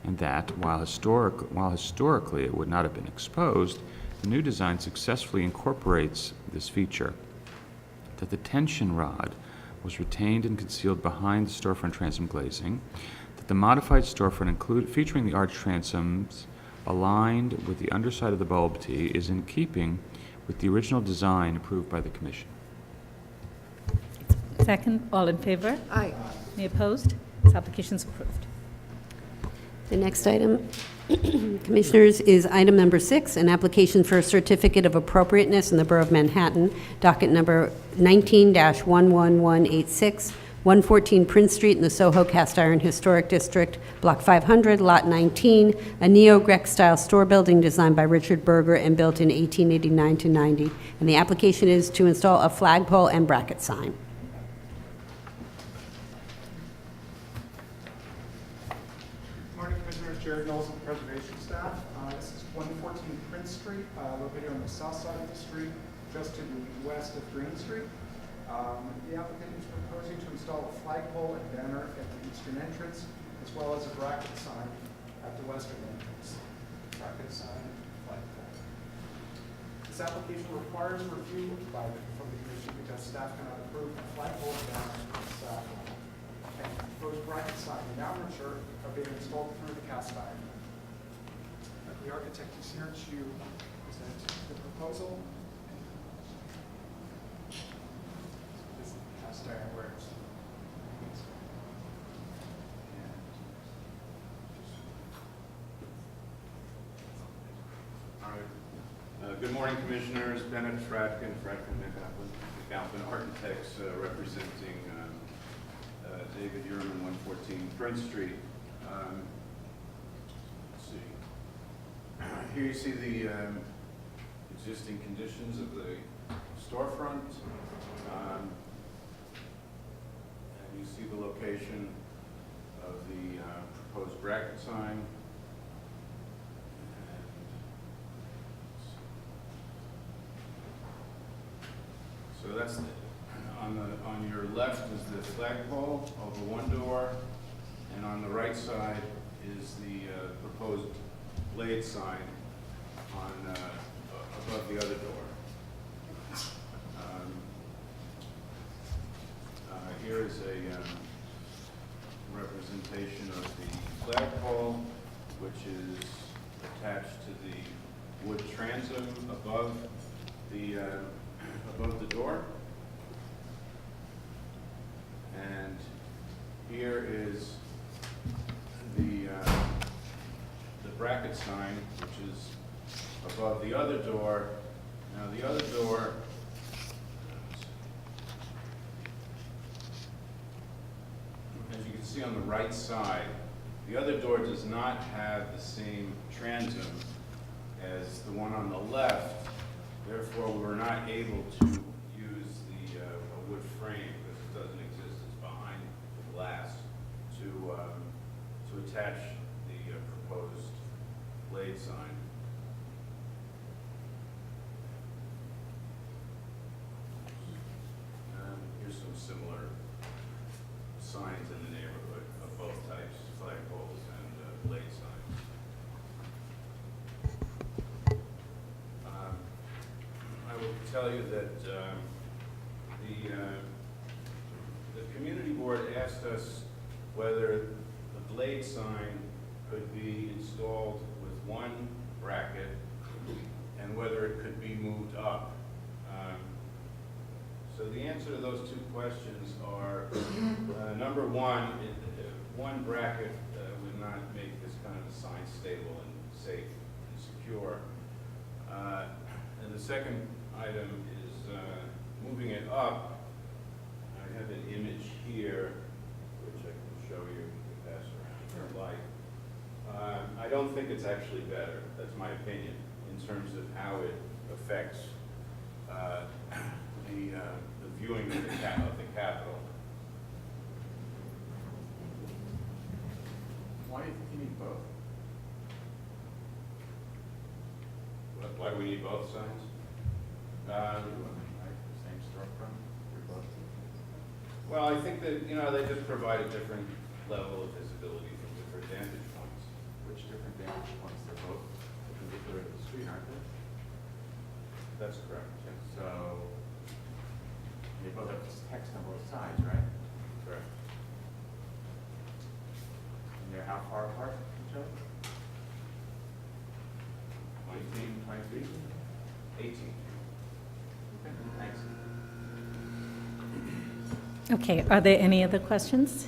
and that, while historically it would not have been exposed, the new design successfully incorporates this feature, that the tension rod was retained and concealed behind the storefront transom glazing, that the modified storefront featuring the arch transoms aligned with the underside of the bulb T is in keeping with the original design approved by the Commission. Second, all in favor? Aye. Any opposed? This application is approved. The next item, Commissioners, is item number 6, an application for a certificate of appropriateness in the Borough of Manhattan, docket number 19-11186, 114 Prince Street in the Soho Cast Iron Historic District, Block 500, Lot 19, a neo-Grec style store building designed by Richard Berger and built in 1889 to 90. And the application is to install a flagpole and bracket sign. Morning, Commissioners. Jared Knowles with Preservation Staff. This is 114 Prince Street, located on the south side of the street, just to the west of Green Street. The applicant is proposing to install a flagpole and banner at the eastern entrance, as well as a bracket sign at the western entrance. Bracket sign, flagpole. This application requires review from the Commission because staff cannot approve a flagpole and banner at staff level. And the proposed bracket sign and outerture are being installed through the cast iron. The architect is here to present the proposed proposal. This is the cast iron works. All right. Good morning, Commissioners. Bennett Fradkin, McAlpin Architects, representing David Uriman, 114 Prince Street. Let's see. Here you see the existing conditions of the storefront. And you see the location of the proposed bracket sign. So that's on your left is the flagpole over one door, and on the right side is the proposed blade sign on above the other door. Here is a representation of the flagpole, which is attached to the wood transom above the door. And here is the bracket sign, which is above the other door. Now the other door, as you can see on the right side, the other door does not have the same transom as the one on the left. Therefore, we're not able to use the a wood frame because it doesn't exist. It's behind the glass to attach the proposed blade sign. Here's some similar signs in the neighborhood of both types, flagpoles and blade signs. I will tell you that the community board asked us whether the blade sign could be installed with one bracket and whether it could be moved up. So the answer to those two questions are, number one, one bracket would not make this kind of a sign stable and safe and secure. And the second item is moving it up. I have an image here, which I can show you, pass around your light. I don't think it's actually better, that's my opinion, in terms of how it affects the viewing of the Capitol. Why do you think you need both? Why do we need both signs? Same storefront for both. Well, I think that, they just provide a different level of visibility from different vantage points. Which different vantage points? They're both perpendicular to the street, aren't they? That's correct. Yes. So they both have text on both sides, right? Correct. And they're how far apart from each other? 20 feet, 20 feet? 18 feet. Okay, thanks. Okay, are there any other questions?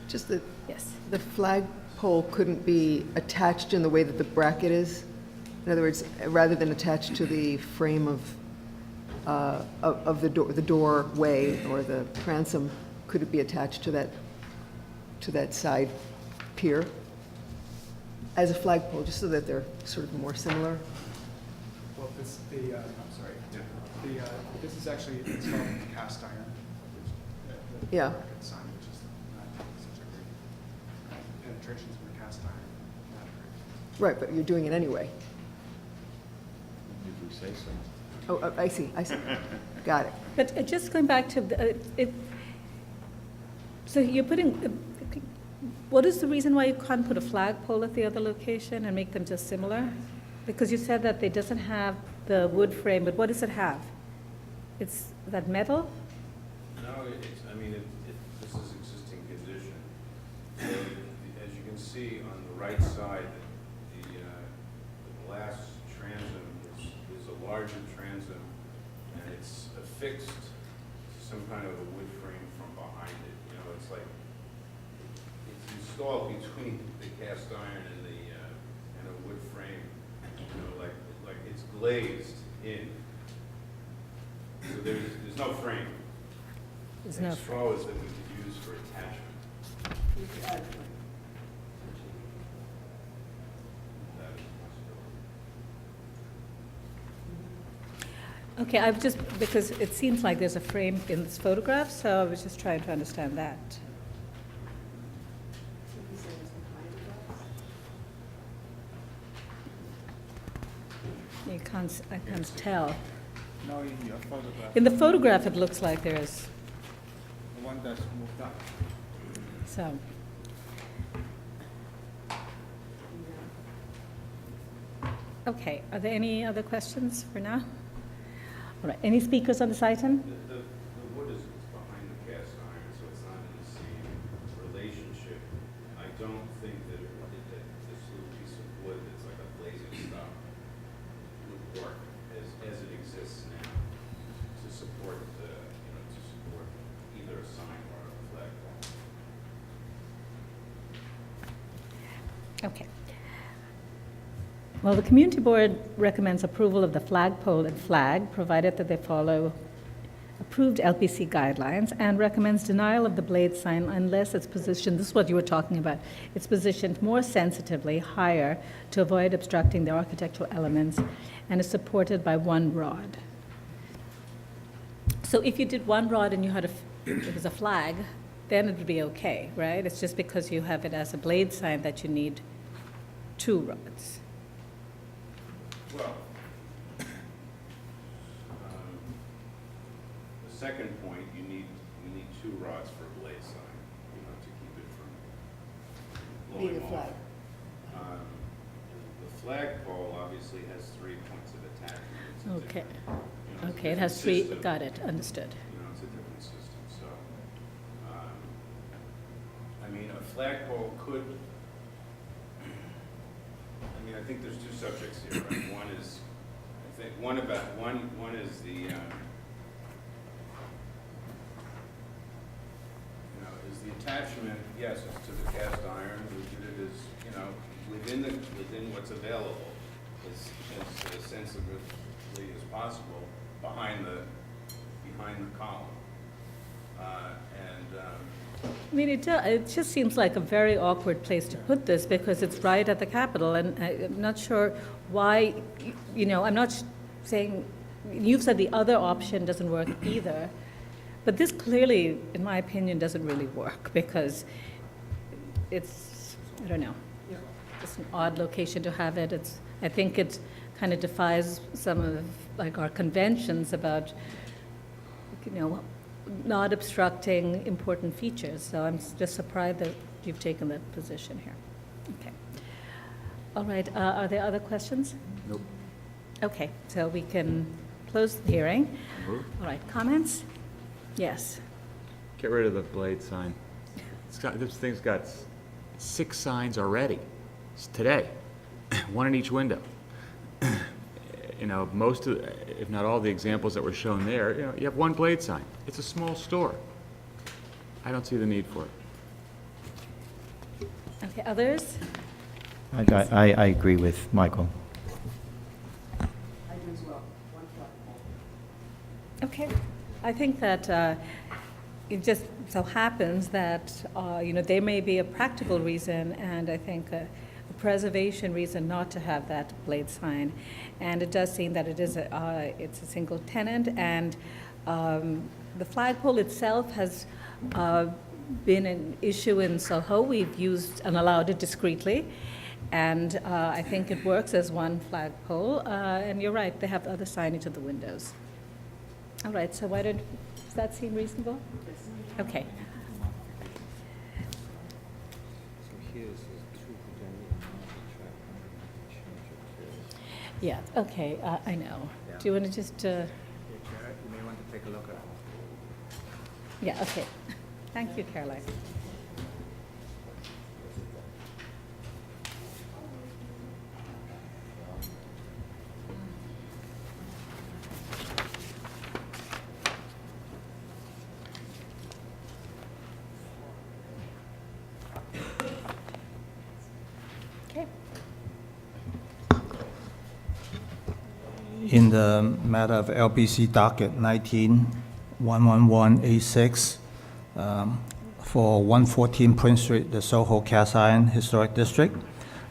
Just the, Yes. the flagpole couldn't be attached in the way that the bracket is? In other words, rather than attached to the frame of the doorway or the transom, could it be attached to that side pier as a flagpole, just so that they're sort of more similar? Well, I'm sorry. Yeah. This is actually installed in cast iron. The Yeah. bracket sign, which is not such a great penetrations from the cast iron. Not great. Right, but you're doing it anyway. Did we say so? Oh, I see. Got it. But just going back to, so you're putting, what is the reason why you can't put a flagpole at the other location and make them just similar? Because you said that it doesn't have the wood frame, but what does it have? It's that metal? No, this is existing condition. So, as you can see on the right side, the glass transom is a larger transom, and it's affixed to some kind of a wood frame from behind it. You know, it's like, it's installed between the cast iron and a wood frame. You know, like it's glazed in. So there's no frame. There's And no straws that we could use for attachment. That is a possibility. Okay, I've just, because it seems like there's a frame in this photograph, so I was just trying to understand that. I can't tell. No, in your photograph. In the photograph, it looks like there is, The one that's moved up. so. Okay, are there any other questions for now? All right, any speakers on this item? The wood is behind the cast iron, so it's not in the same relationship. I don't think that this little piece of wood that's like a blazing stock would work as it exists now to support either a sign or a flagpole. Okay. Well, the community board recommends approval of the flagpole and flag, provided that they follow approved LPC guidelines, and recommends denial of the blade sign unless it's positioned, this is what you were talking about, it's positioned more sensitively, higher, to avoid obstructing the architectural elements, and is supported by one rod. So if you did one rod and you had it was a flag, then it would be okay, right? It's just because you have it as a blade sign that you need two rods. Well, the second point, we need two rods for a blade sign, to keep it from blowing Being a flag. off. The flagpole obviously has 3 points of attachment. It's a Okay. different, it's a Okay, it different has three, system. got it, understood. It's a different system, so, a flagpole could, I think there's two subjects here, right? One is, one is the, is the attachment, yes, it's to the cast iron, we did it as, within what's available, as sensibly as possible, behind the column. It just seems like a very awkward place to put this because it's right at the Capitol, and I'm not sure why, I'm not saying, you've said the other option doesn't work either, but this clearly, in my opinion, doesn't really work because it's, I don't know, it's an odd location to have it. I think it kind of defies some of our conventions about, not obstructing important features. So I'm just surprised that you've taken that position here. Okay. All right, are there other questions? Nope. Okay, so we can close the hearing. All right, comments? Yes. Get rid of the blade sign. This thing's got 6 signs already. It's today, one in each window. Most of, if not all the examples that were shown there, you have one blade sign. It's a small store. I don't see the need for it. Okay, others? I agree with Michael. I do as well. One flagpole. Okay. I think that it just so happens that, there may be a practical reason, and I think a preservation reason not to have that blade sign. And it does seem that it's a single tenant, and the flagpole itself has been an issue in Soho. We've used and allowed it discreetly, and I think it works as one flagpole. And you're right, they have other signage at the windows. All right, so does that seem reasonable? Okay. Yeah, okay, I know. Do you want to just... You may want to take a look at it. Yeah, okay. Thank you, Caroline. in the matter of LPC docket 19-11186 for 114 Prince Street, the Soho Cast Iron Historic District.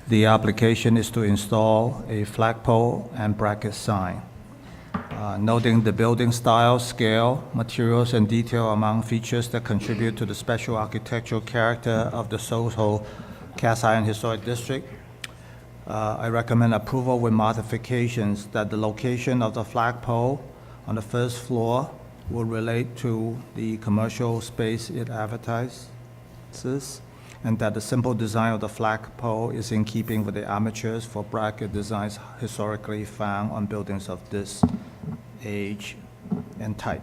The application is to install a flagpole and bracket sign. Noting the building style, scale, materials, and detail among features that contribute to the special architectural character of the Soho Cast Iron Historic District, I recommend approval with modifications that the location of the flagpole on the first floor will relate to the commercial space it advertises, and that the simple design of the flagpole is in keeping with the amateurs for bracket designs historically found on buildings of this age and type.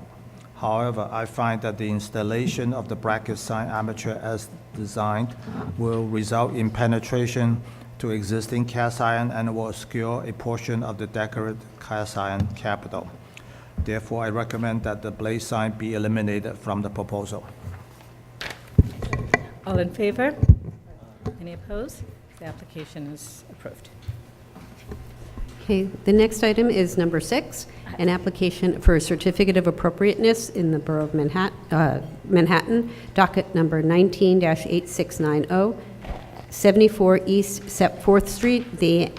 However, I find that the installation of the bracket sign amateur as designed will result in penetration to existing cast iron and will obscure a portion of the decorative cast iron capital. Therefore, I recommend that the blaze sign be eliminated from the proposal. All in favor? Any opposed? The application is approved. Okay, the next item is number 6, an application for a certificate of appropriateness in the Borough of Manhattan, docket number 19-8690, 74 East 4th Street, the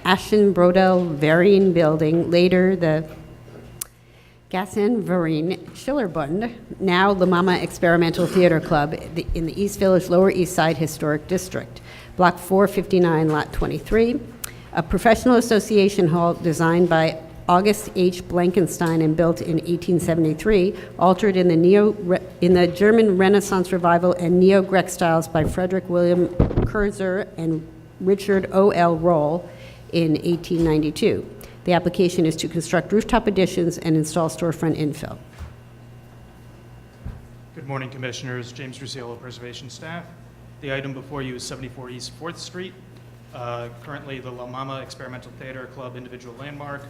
Ashton Brodell Varying Building, later the Gaston Varine Schillerbund, now La Mama Experimental Theater Club in the East Village, Lower East Side Historic District, Block 459, Lot 23. A professional association hall designed by August H. Blankenstein and built in 1873, altered in the German Renaissance Revival and Neo-Grec styles by Frederick William Kurzer and Richard O.L. Roll in 1892. The application is to construct rooftop additions and install storefront infill. Good morning, Commissioners. James Rusiolo, Preservation Staff. The item before you is 74 East 4th Street. Currently the La Mama Experimental Theater Club individual landmark.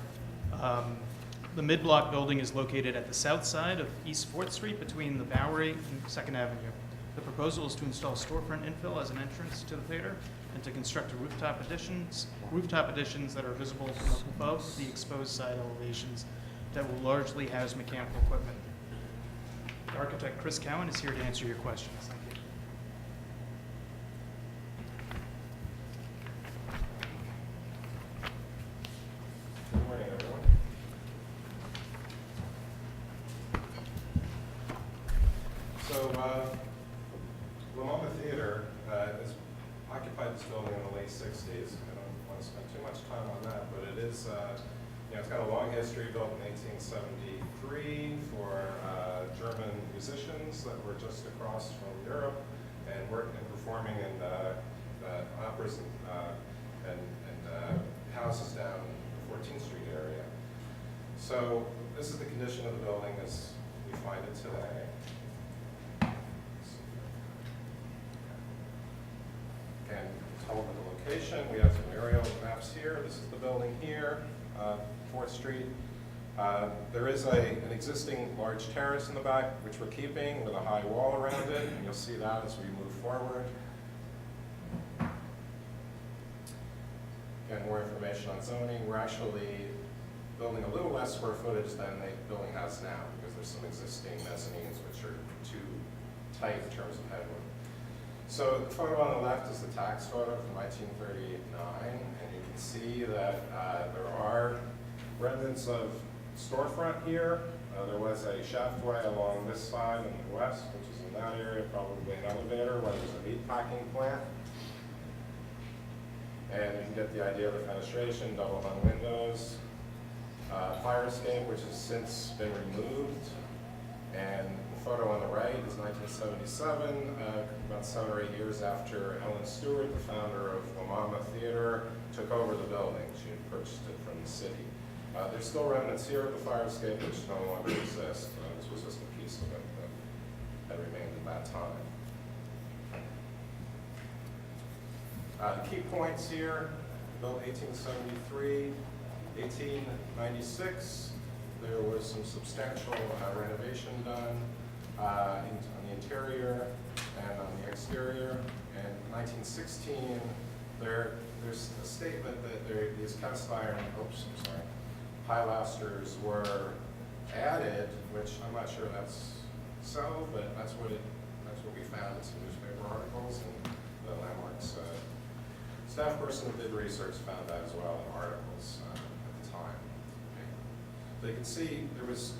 The mid-block building is located at the south side of East 4th Street between the Bowery and 2nd Avenue. The proposal is to install storefront infill as an entrance to the theater and to construct rooftop additions that are visible from above the exposed side elevations that will largely house mechanical equipment. Architect Chris Cowan is here to answer your questions. Thank you. Good morning, everyone. So, La Mama Theater has occupied this building in the late 60s. I don't want to spend too much time on that, but it is, it's got a long history, built in 1873 for German musicians that were just across from Europe and worked and performing in operas and houses down in the 14th Street area. So this is the condition of the building as we find it today. Again, tell them the location. We have some aerial maps here. This is the building here, 4th Street. There is an existing large terrace in the back, which we're keeping with a high wall around it, and you'll see that as we move forward. Again, more information on zoning. We're actually building a little less square footage than the building has now, because there's some existing mezzanines which are too tight in terms of headroom. So the photo on the left is the tax photo from 1939, and you can see that there are remnants of storefront here. There was a shaftway along this side in the west, which is in that area, probably an elevator where there's a meat packing plant. And you can get the idea of the fenestration, double hung windows, fire escape, which has since been removed. And the photo on the right is 1977, about 7 or 8 years after Ellen Stewart, the founder of La Mama Theater, took over the building. She had purchased it from the city. There's still remnants here of the fire escape, which no longer exist. This was just a piece of it that had remained at that time. Key points here, built 1873, 1896. There was some substantial renovation done on the interior and on the exterior. And 1916, there's a statement that these cast iron, pilasters were added, which I'm not sure that's so, but that's what we found in some newspaper articles, and the Landmarks staff person who did research found that as well in articles at the time. So you can see there's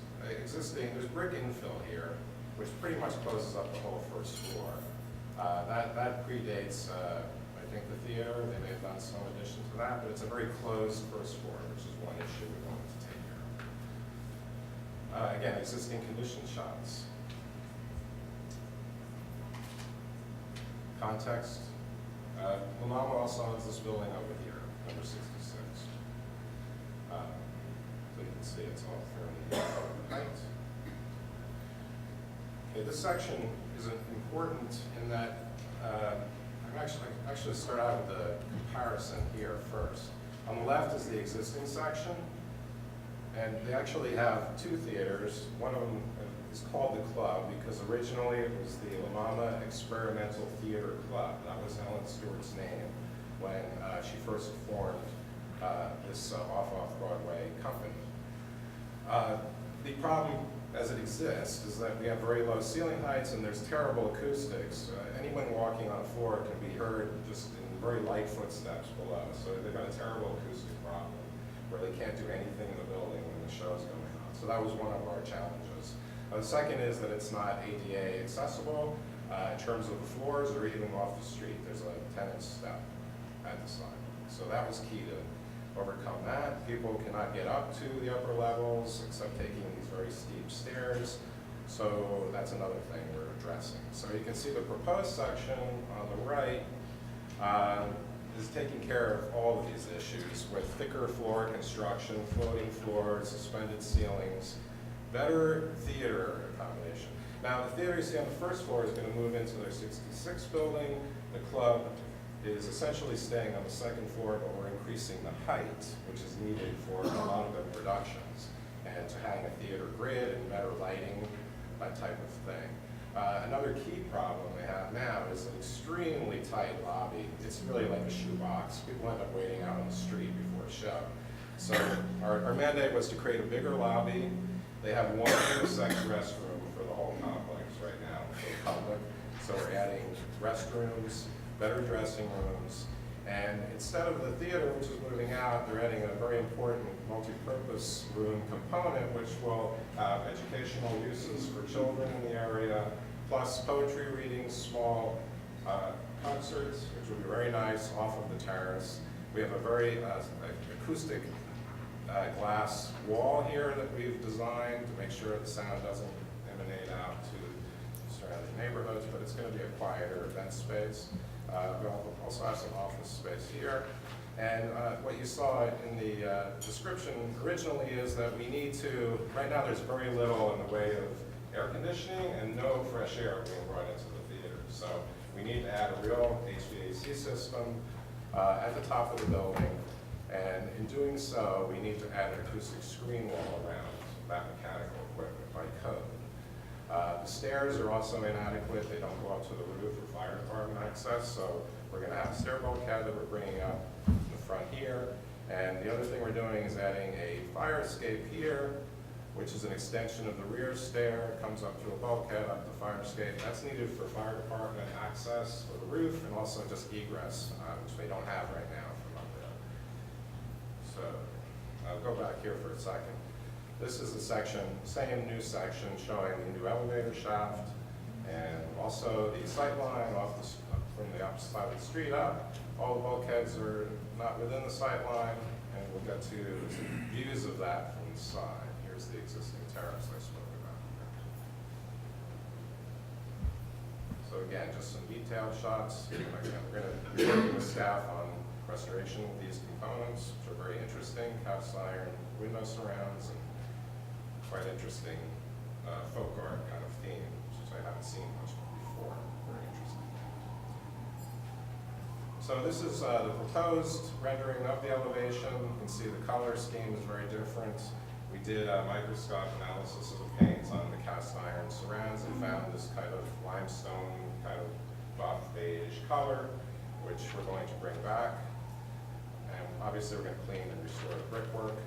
brick infill here, which pretty much closes up the whole first floor. That predates, I think, the theater. They may have done some addition to that, but it's a very closed first floor, which is one issue we wanted to take care of. Again, existing condition shots. Context. La Mama also owns this building over here, number 66. So you can see it's all fairly height. Okay, this section is important in that I'm actually start out with the comparison here first. On the left is the existing section, and they actually have two theaters. One of them is called the Club because originally it was the La Mama Experimental Theater Club. That was Ellen Stewart's name when she first formed this off-Broadway company. The problem as it exists is that we have very low ceiling heights and there's terrible acoustics. Anyone walking on a floor can be heard just in very light footsteps below. So they've got a terrible acoustic problem where they can't do anything in the building when the show's going on. So that was one of our challenges. The second is that it's not ADA accessible in terms of the floors or even off the street. There's a 10-inch step at the side. So that was key to overcome that. People cannot get up to the upper levels except taking these very steep stairs. So that's another thing we're addressing. So you can see the proposed section on the right is taking care of all of these issues with thicker floor construction, floating floors, suspended ceilings, better theater accommodation. Now the theater you see on the first floor is going to move into their 66 building. The Club is essentially staying on the second floor, but we're increasing the height, which is needed for a lot of the productions, and to hang a theater grid and better lighting, that type of thing. Another key problem we have now is an extremely tight lobby. It's really like a shoebox. People end up waiting out on the street before a show. So our mandate was to create a bigger lobby. They have one unisex restroom for the whole complex right now for the public. So we're adding restrooms, better dressing rooms, and instead of the theater, which is moving out, they're adding a very important multi-purpose room component, which will have educational uses for children in the area, plus poetry readings, small concerts, which will be very nice off of the terrace. We have a very acoustic glass wall here that we've designed to make sure the sound doesn't emanate out to surrounding neighborhoods, but it's going to be a quieter event space. We'll also have some office space here. And what you saw in the description originally is that we need to, right now there's very little in the way of air conditioning and no fresh air being brought into the theater. So we need to add a real HVAC system at the top of the building. And in doing so, we need to add an acoustic screen wall around that mechanical equipment by code. The stairs are also inadequate. They don't go up to the roof for fire department access, so we're going to have a stair bulkhead that we're bringing up in the front here. And the other thing we're doing is adding a fire escape here, which is an extension of the rear stair. It comes up to a bulkhead up the fire escape. That's needed for fire department access for the roof and also just egress, which they don't have right now from up there. So I'll go back here for a second. This is the section, same new section showing the new elevator shaft and also the sight line off from the opposite side of the street up. All the bulkheads are not within the sight line, and we'll get to views of that from the side. Here's the existing terrace I spoke about. So again, just some detailed shots. We're going to be working with staff on restoration of these components, which are very interesting, cast iron window surrounds, and quite interesting folk art kind of theme, which I haven't seen much before. Very interesting. So this is the proposed rendering of the elevation. You can see the color scheme is very different. We did a microscope analysis of the paints on the cast iron surrounds and found this kind of limestone, kind of buff beige color, which we're going to bring back. And obviously we're going to clean and restore the brickwork.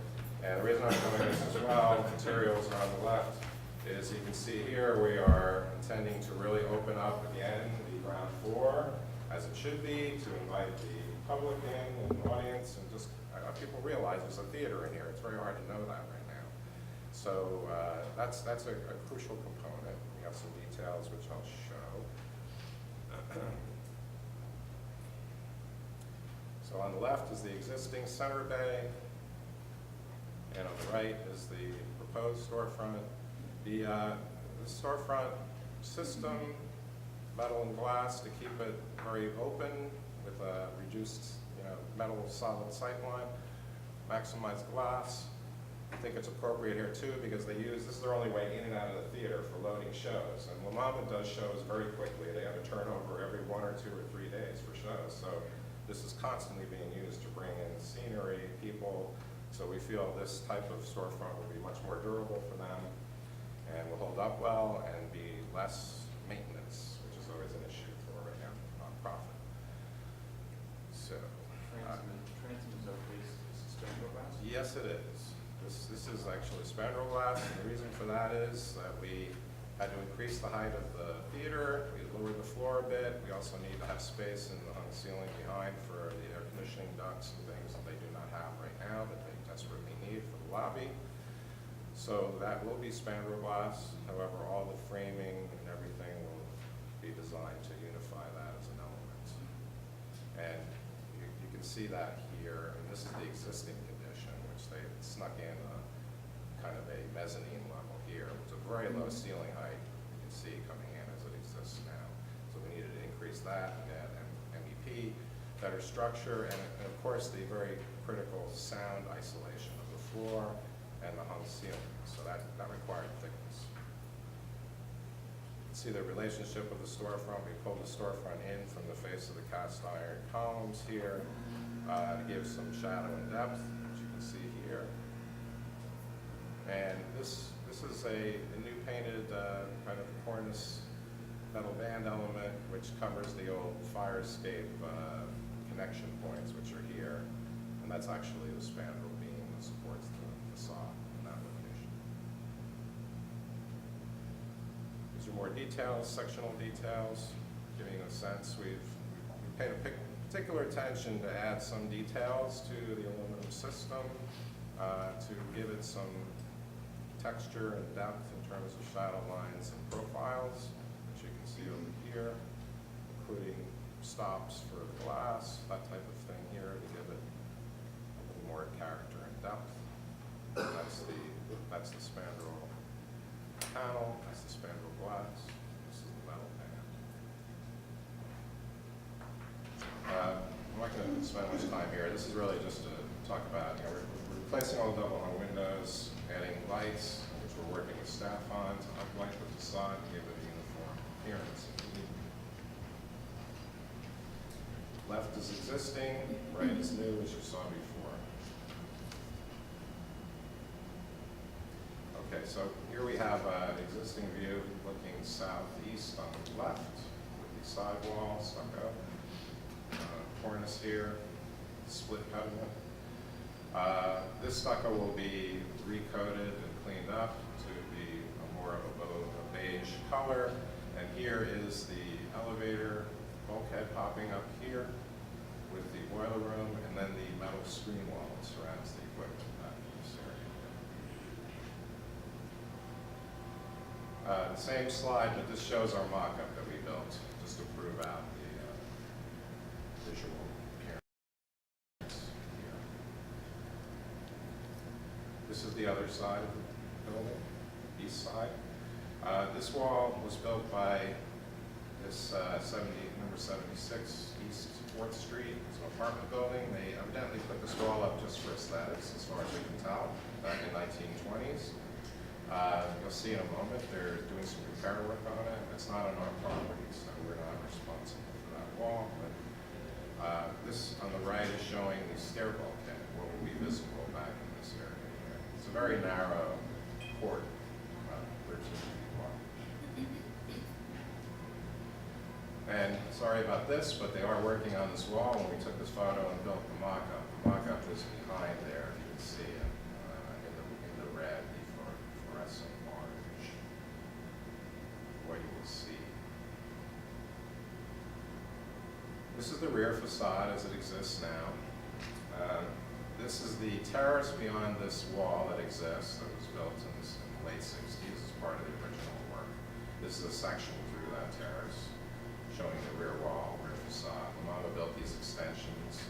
And the reason I'm showing this as well, materials are on the left, is you can see here we are intending to really open up again the ground floor as it should be to invite the public in and the audience and just people realize there's a theater in here. It's very hard to know that right now. So that's a crucial component. We have some details which I'll show. So on the left is the existing center bay, and on the right is the proposed storefront. The storefront system, metal and glass to keep it very open with a reduced metal solid sight line, maximize glass. I think it's appropriate here too because this is their only way in and out of the theater for loading shows. And La Mama does shows very quickly. They have a turnover every 1 or 2 or 3 days for shows. So this is constantly being used to bring in scenery, people. So we feel this type of storefront will be much more durable for them and will hold up well and be less maintenance, which is always an issue for a nonprofit. So. Transom is okay, is spandrel glass? Yes, it is. This is actually spandrel glass, and the reason for that is that we had to increase the height of the theater. We lowered the floor a bit. We also need to have space on the ceiling behind for the air conditioning ducts and things that they do not have right now that they desperately need for the lobby. So that will be spandrel glass. However, all the framing and everything will be designed to unify that as an element. And you can see that here, and this is the existing condition, which they snuck in kind of a mezzanine level here. It's a very low ceiling height you can see coming in as it exists now. So we needed to increase that and add MEP, better structure, and of course the very critical sound isolation of the floor and the hung ceiling. So that required thickness. See the relationship with the storefront. We pulled the storefront in from the face of the cast iron columns here to give some shadow and depth, which you can see here. And this is a new painted kind of cornice metal band element, which covers the old fire escape connection points, which are here. And that's actually the spandrel beam that supports the facade in that location. These are more details, sectional details, giving you a sense. We've paid particular attention to add some details to the aluminum system to give it some texture and depth in terms of shadow lines and profiles, which you can see over here, including stops for the glass, that type of thing here to give it a little more character and depth. That's the spandrel panel, that's the spandrel glass, this is the metal band. I'm not going to spend much time here. This is really just to talk about, we're replacing all the double hung windows, adding lights, which we're working with staff on to uplight the facade and give it a uniform appearance. Left is existing, right is new, as you saw before. Okay, so here we have an existing view looking southeast on the left with the sidewall, stucco, cornice here, split pediment. This stucco will be recoated and cleaned up to be more of a beige color. And here is the elevator bulkhead popping up here with the boiler room, and then the metal screen wall that surrounds the equipment back in this area. The same slide, but this shows our mock-up that we built just to prove out the visual appearance here. This is the other side of the building, east side. This wall was built by this number 76 East 4th Street. It's an apartment building. They evidently put this wall up just for aesthetics, as far as we can tell, back in the 1920s. You'll see in a moment they're doing some repair work on it. It's not on our property, so we're not responsible for that wall. But this on the right is showing the stair bulkhead, what will be visible back in this area here. It's a very narrow court, 13 feet wide. And sorry about this, but they are working on this wall. When we took this photo and built the mock-up is behind there, if you can see it. this is the rear facade as it exists now. This is the terrace beyond this wall that exists, that was built in the late 60s as part of the original work. This is a section through that terrace showing the rear wall, rear facade. Mama built these extensions.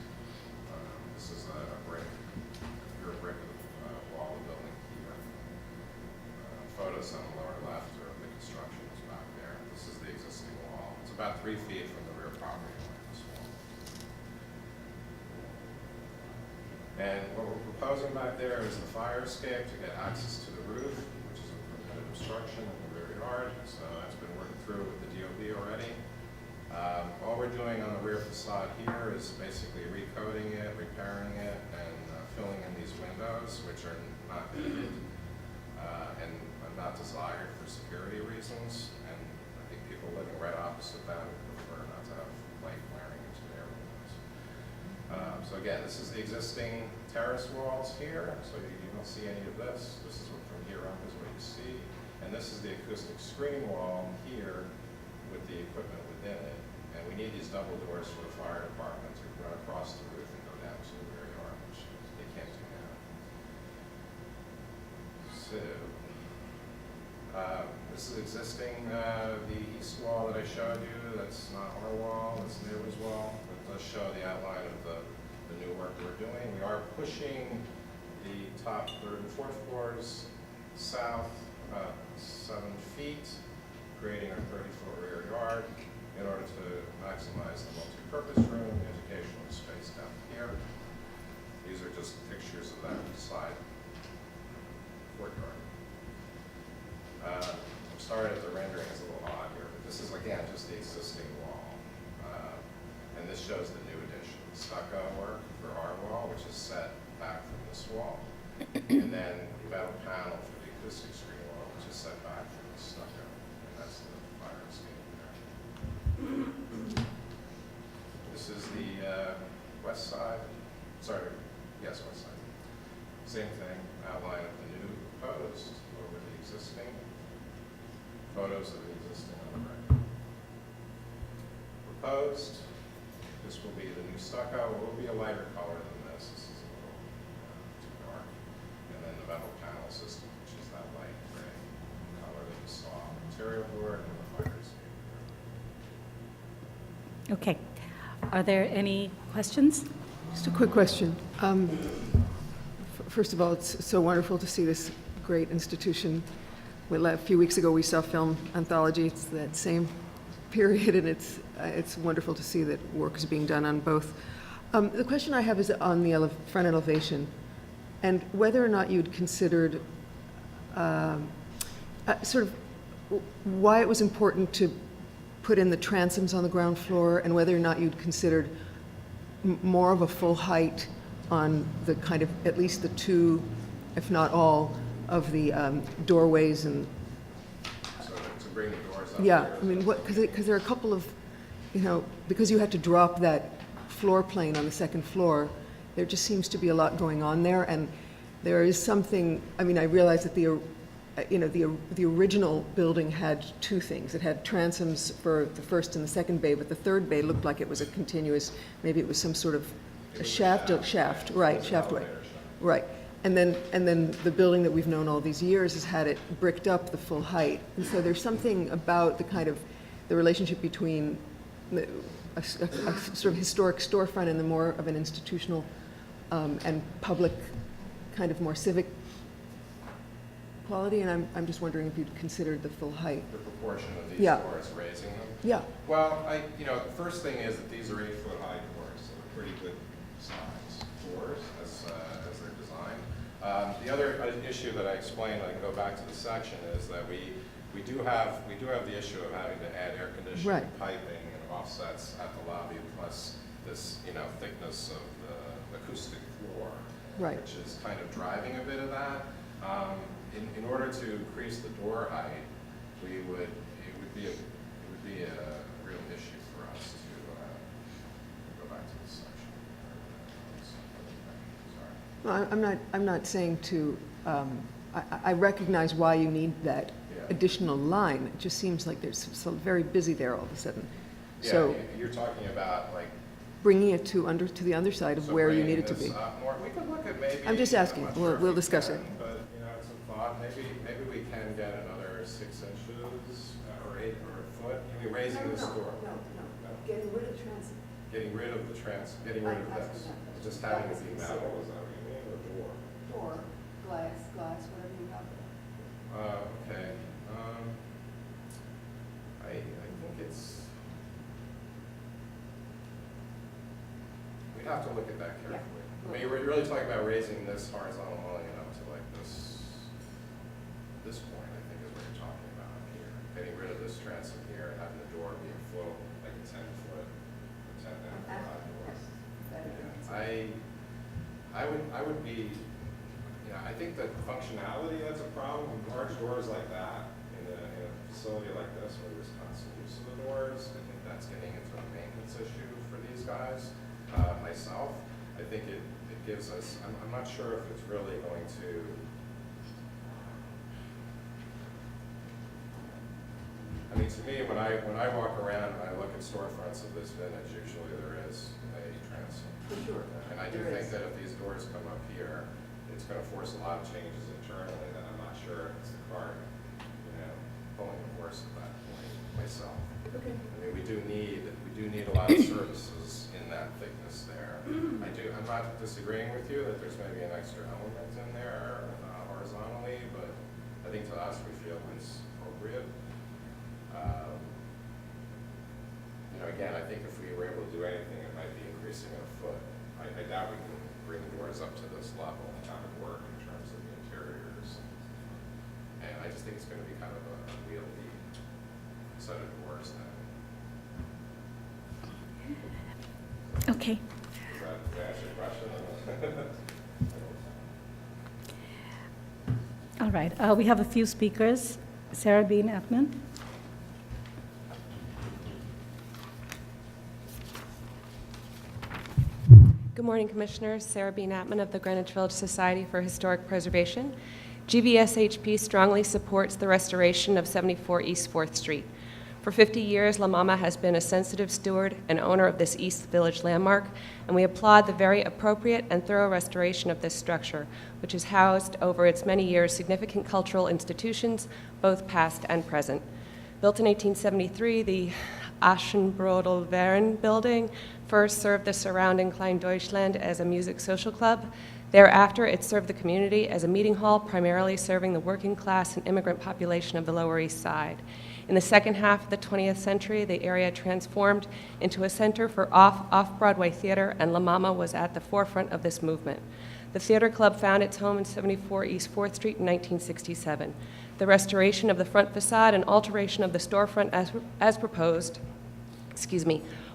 This is a brick, pure brick of the wall of the building here. Photos on the lower left are of the construction is back there. This is the existing wall. It's about 3 feet from the rear property line, this wall. And what we're proposing back there is the fire escape to get access to the roof, which is a permitted obstruction in the rear yard. So that's been worked through with the DOB already. All we're doing on the rear facade here is basically recoating it, repairing it, and filling in these windows, which are not needed and are not desired for security reasons. And I think people living right opposite that would prefer not to have light glaring into their windows. So again, this is the existing terrace walls here, so you don't see any of this. This is what from here up is what you see. And this is the acoustic screen wall here with the equipment within it. And we need these double doors for the fire department to run across the roof and go down to the rear yard, which they can't do now. So, this is existing, the east wall that I showed you. That's not our wall, that's the neighbor's wall. It does show the outline of the new work we're doing. We are pushing the top 3rd and 4th floors south about 7 feet, creating our 30-foot rear yard in order to maximize the multi-purpose room, the educational space down here. These are just pictures of that side courtyard. I'm sorry that the rendering is a little odd here, but this is again just the existing wall. And this shows the new addition, stucco work for our wall, which is set back from this wall. And then the metal panel for the acoustic screen wall, which is set back from the stucco. And that's the fire escape there. This is the west side. Sorry, yes, west side. Same thing, outline of the new proposed over the existing. Photos of the existing on the right. Proposed. This will be the new stucco. It will be a lighter color than this. This is a little too dark. And then the metal panel system, which is that light gray color that you saw on the interior board and the fire escape. Okay. Are there any questions? Just a quick question. First of all, it's so wonderful to see this great institution. A few weeks ago, we saw film anthology. It's that same period, and it's wonderful to see that work is being done on both. The question I have is on the front elevation, and whether or not you'd considered sort of why it was important to put in the transoms on the ground floor, and whether or not you'd considered more of a full height on the kind of, at least the 2, if not all, of the doorways and. So to bring the doors up. Yeah, here, I mean, because there are a couple of, because you had to drop that floor plane on the 2nd floor, there just seems to be a lot going on there, and there is something. I mean, I realize that the original building had 2 things. It had transoms for the 1st and the 2nd bay, but the 3rd bay looked like it was a continuous. Maybe it was some sort of a shaft, right? Shaftway, right? And then the building that we've known all these years has had it bricked up the full height. And so there's something about the kind of the relationship between a sort of historic storefront and the more of an institutional and public kind of more civic quality. And I'm just wondering if you'd considered the full height. The proportion of these Yeah. doors, raising them. Yeah. Well, the first thing is that these are 8-foot high doors, so they're pretty good size doors as they're designed. The other issue that I explained, I can go back to the section, is that we do have the issue of having to add air conditioning, Right. piping, and offsets at the lobby, plus this thickness of the acoustic floor, Right. which is kind of driving a bit of that. In order to increase the door height, it would be a real issue for us to go back to this section. Sorry. Well, I'm not saying to. I recognize why you need that additional line. It just seems like there's so very busy there all of a sudden. Yeah, So you're talking about like bringing it to the underside of So where you bringing need it to this be. up more, we could look at maybe. I'm just asking. I'm not sure if We'll we discuss can, it. But, it's a thought, maybe we can get another 6 inches or 8 or a foot, maybe raising this door. No. Getting rid of transit. Getting rid of this, just having it be metal, is that what you mean, or door? Door, glass, whatever you have. Okay, I think it's, we'd have to look at that carefully. I mean, you're really talking about raising this horizontal mullion up to like this point, I think is what you're talking about up here. Getting rid of this transom here and having the door be a float, like a 10-foot, 10 and a half foot door. I would be, I think that functionality, that's a problem. Large doors like that in a facility like this where there's constant use of the doors, I think that's getting into a maintenance issue for these guys. Myself, I think it gives us, I'm not sure if it's really going to, I mean, to me, when I walk around and I look at storefronts of this vintage, usually there is a transom. For sure. And I do think that if these doors come up here, it's going to force a lot of changes internally that I'm not sure if it's the cart, pulling the horse at that point myself. Okay. I mean, we do need a lot of services in that thickness there. I'm not disagreeing with you that there's maybe an extra element in there horizontally, but I think to us we feel it's appropriate. Again, I think if we were able to do anything, it might be increasing it a foot. I doubt we can bring the doors up to this level and have it work in terms of the interiors. And I just think it's going to be kind of a wieldy set of doors then. Okay. Does that answer your question? All right. We have a few speakers. Sarah Bean Appman. Good morning, Commissioners. Sarah Bean Attman of the Greenwich Village Society for Historic Preservation. GVSHP strongly supports the restoration of 74 East 4th Street. For 50 years, La Mama has been a sensitive steward and owner of this East Village landmark, and we applaud the very appropriate and thorough restoration of this structure, which has housed over its many years significant cultural institutions, both past and present. Built in 1873, the Aschenbrodel-Verein building first served the surrounding Klein Deutschland as a music social club. Thereafter, it served the community as a meeting hall, primarily serving the working class and immigrant population of the Lower East Side. In the second half of the 20th century, the area transformed into a center for off-Broadway theater, and La Mama was at the forefront of this movement. The theater club found its home in 74 East 4th Street in 1967. The restoration of the front facade and alteration of the storefront as proposed,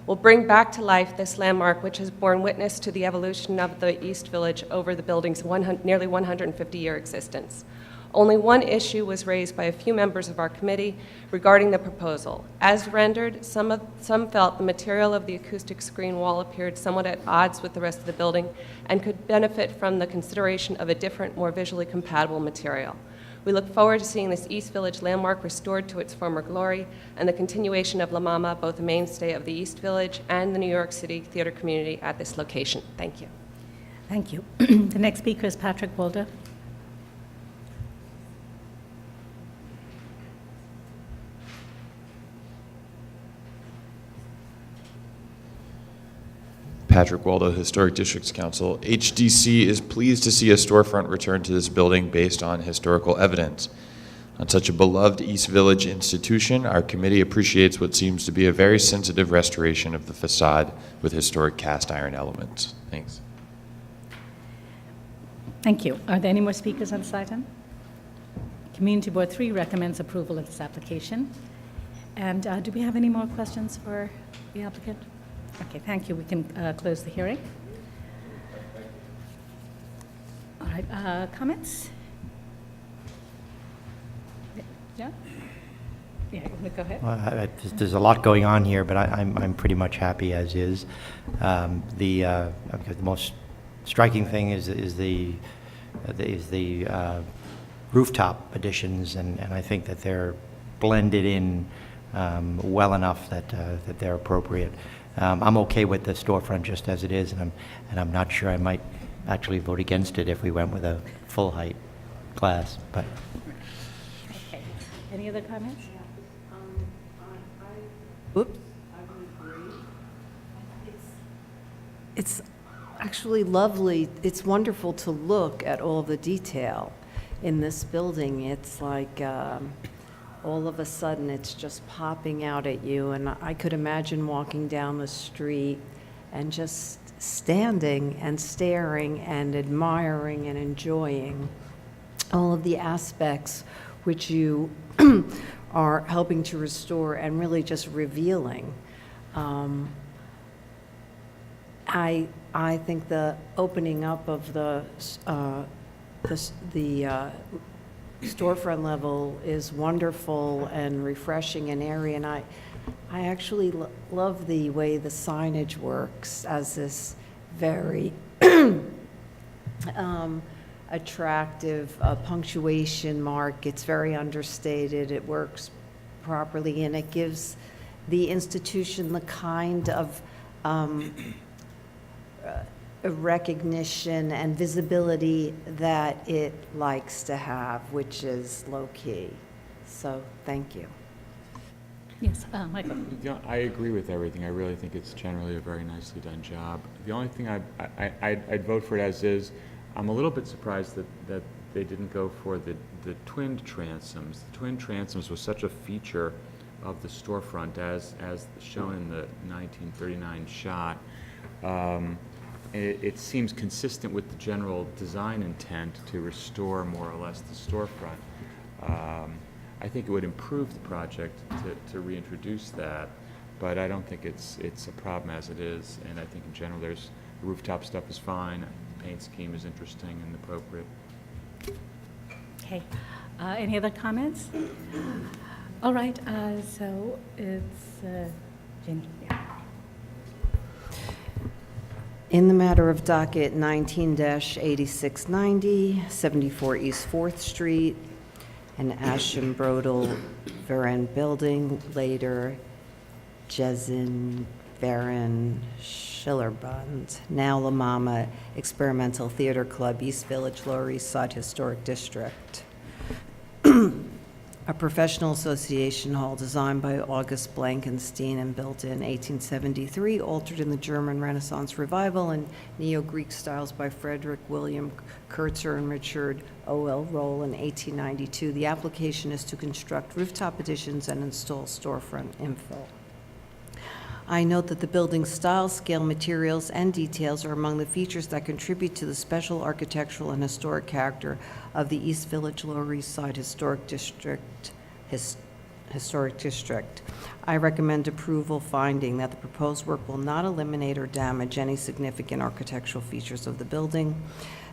will bring back to life this landmark, which has borne witness to the evolution of the East Village over the building's nearly 150-year existence. Only one issue was raised by a few members of our committee regarding the proposal. As rendered, some felt the material of the acoustic screen wall appeared somewhat at odds with the rest of the building and could benefit from the consideration of a different, more visually compatible material. We look forward to seeing this East Village landmark restored to its former glory and the continuation of La Mama, both a mainstay of the East Village and the New York City theater community at this location. Thank you. Thank you. The next speaker is Patrick Walder. Patrick Waldo, Historic Districts Council. HDC is pleased to see a storefront return to this building based on historical evidence. On such a beloved East Village institution, our committee appreciates what seems to be a very sensitive restoration of the facade with historic cast iron elements. Thanks. Thank you. Are there any more speakers on this item? Community Board 3 recommends approval of this application. And do we have any more questions for the applicant? Okay, thank you. We can close the hearing. All right, comments? Yeah? Yeah, you want to go ahead? Well, there's a lot going on here, but I'm pretty much happy as is. The most striking thing is the rooftop additions, and I think that they're blended in well enough that they're appropriate. I'm okay with the storefront just as it is, and I'm not sure I might actually vote against it if we went with a full-height glass, but. Okay. Any other comments? Oops. It's actually lovely. It's wonderful to look at all the detail in this building. It's like all of a sudden it's just popping out at you, and I could imagine walking down the street and just standing and staring and admiring and enjoying all of the aspects which you are helping to restore and really just revealing. I think the opening up of the storefront level is wonderful and refreshing and airy, and I actually love the way the signage works as this very attractive punctuation mark. It's very understated. It works properly, and it gives the institution the kind of recognition and visibility that it likes to have, which is low-key. So, thank you. Yes, Michael. I agree with everything. I really think it's generally a very nicely done job. The only thing I'd vote for it as is. I'm a little bit surprised that they didn't go for the twinned transoms. The twin transoms was such a feature of the storefront as shown in the 1939 shot. It seems consistent with the general design intent to restore more or less the storefront. I think it would improve the project to reintroduce that, but I don't think it's a problem as it is. And I think in general, the rooftop stuff is fine. The paint scheme is interesting and appropriate. Okay. Any other comments? All right. So it's James. Yeah. In the matter of docket 19-8690, 74 East 4th Street, an Ashambrodal Varen building, later Jezin Varen Schillerbund, now La Mama Experimental Theater Club, East Village, Lower East Side Historic District. A professional association hall designed by August Blankenstein and built in 1873, altered in the German Renaissance Revival and Neo-Greek styles by Frederick William Kurtzer and Richard O.L. Roll in 1892. The application is to construct rooftop additions and install storefront infill. I note that the building's style, scale, materials, and details are among the features that contribute to the special architectural and historic character of the East Village Lower East Side Historic District. I recommend approval, finding that the proposed work will not eliminate or damage any significant architectural features of the building,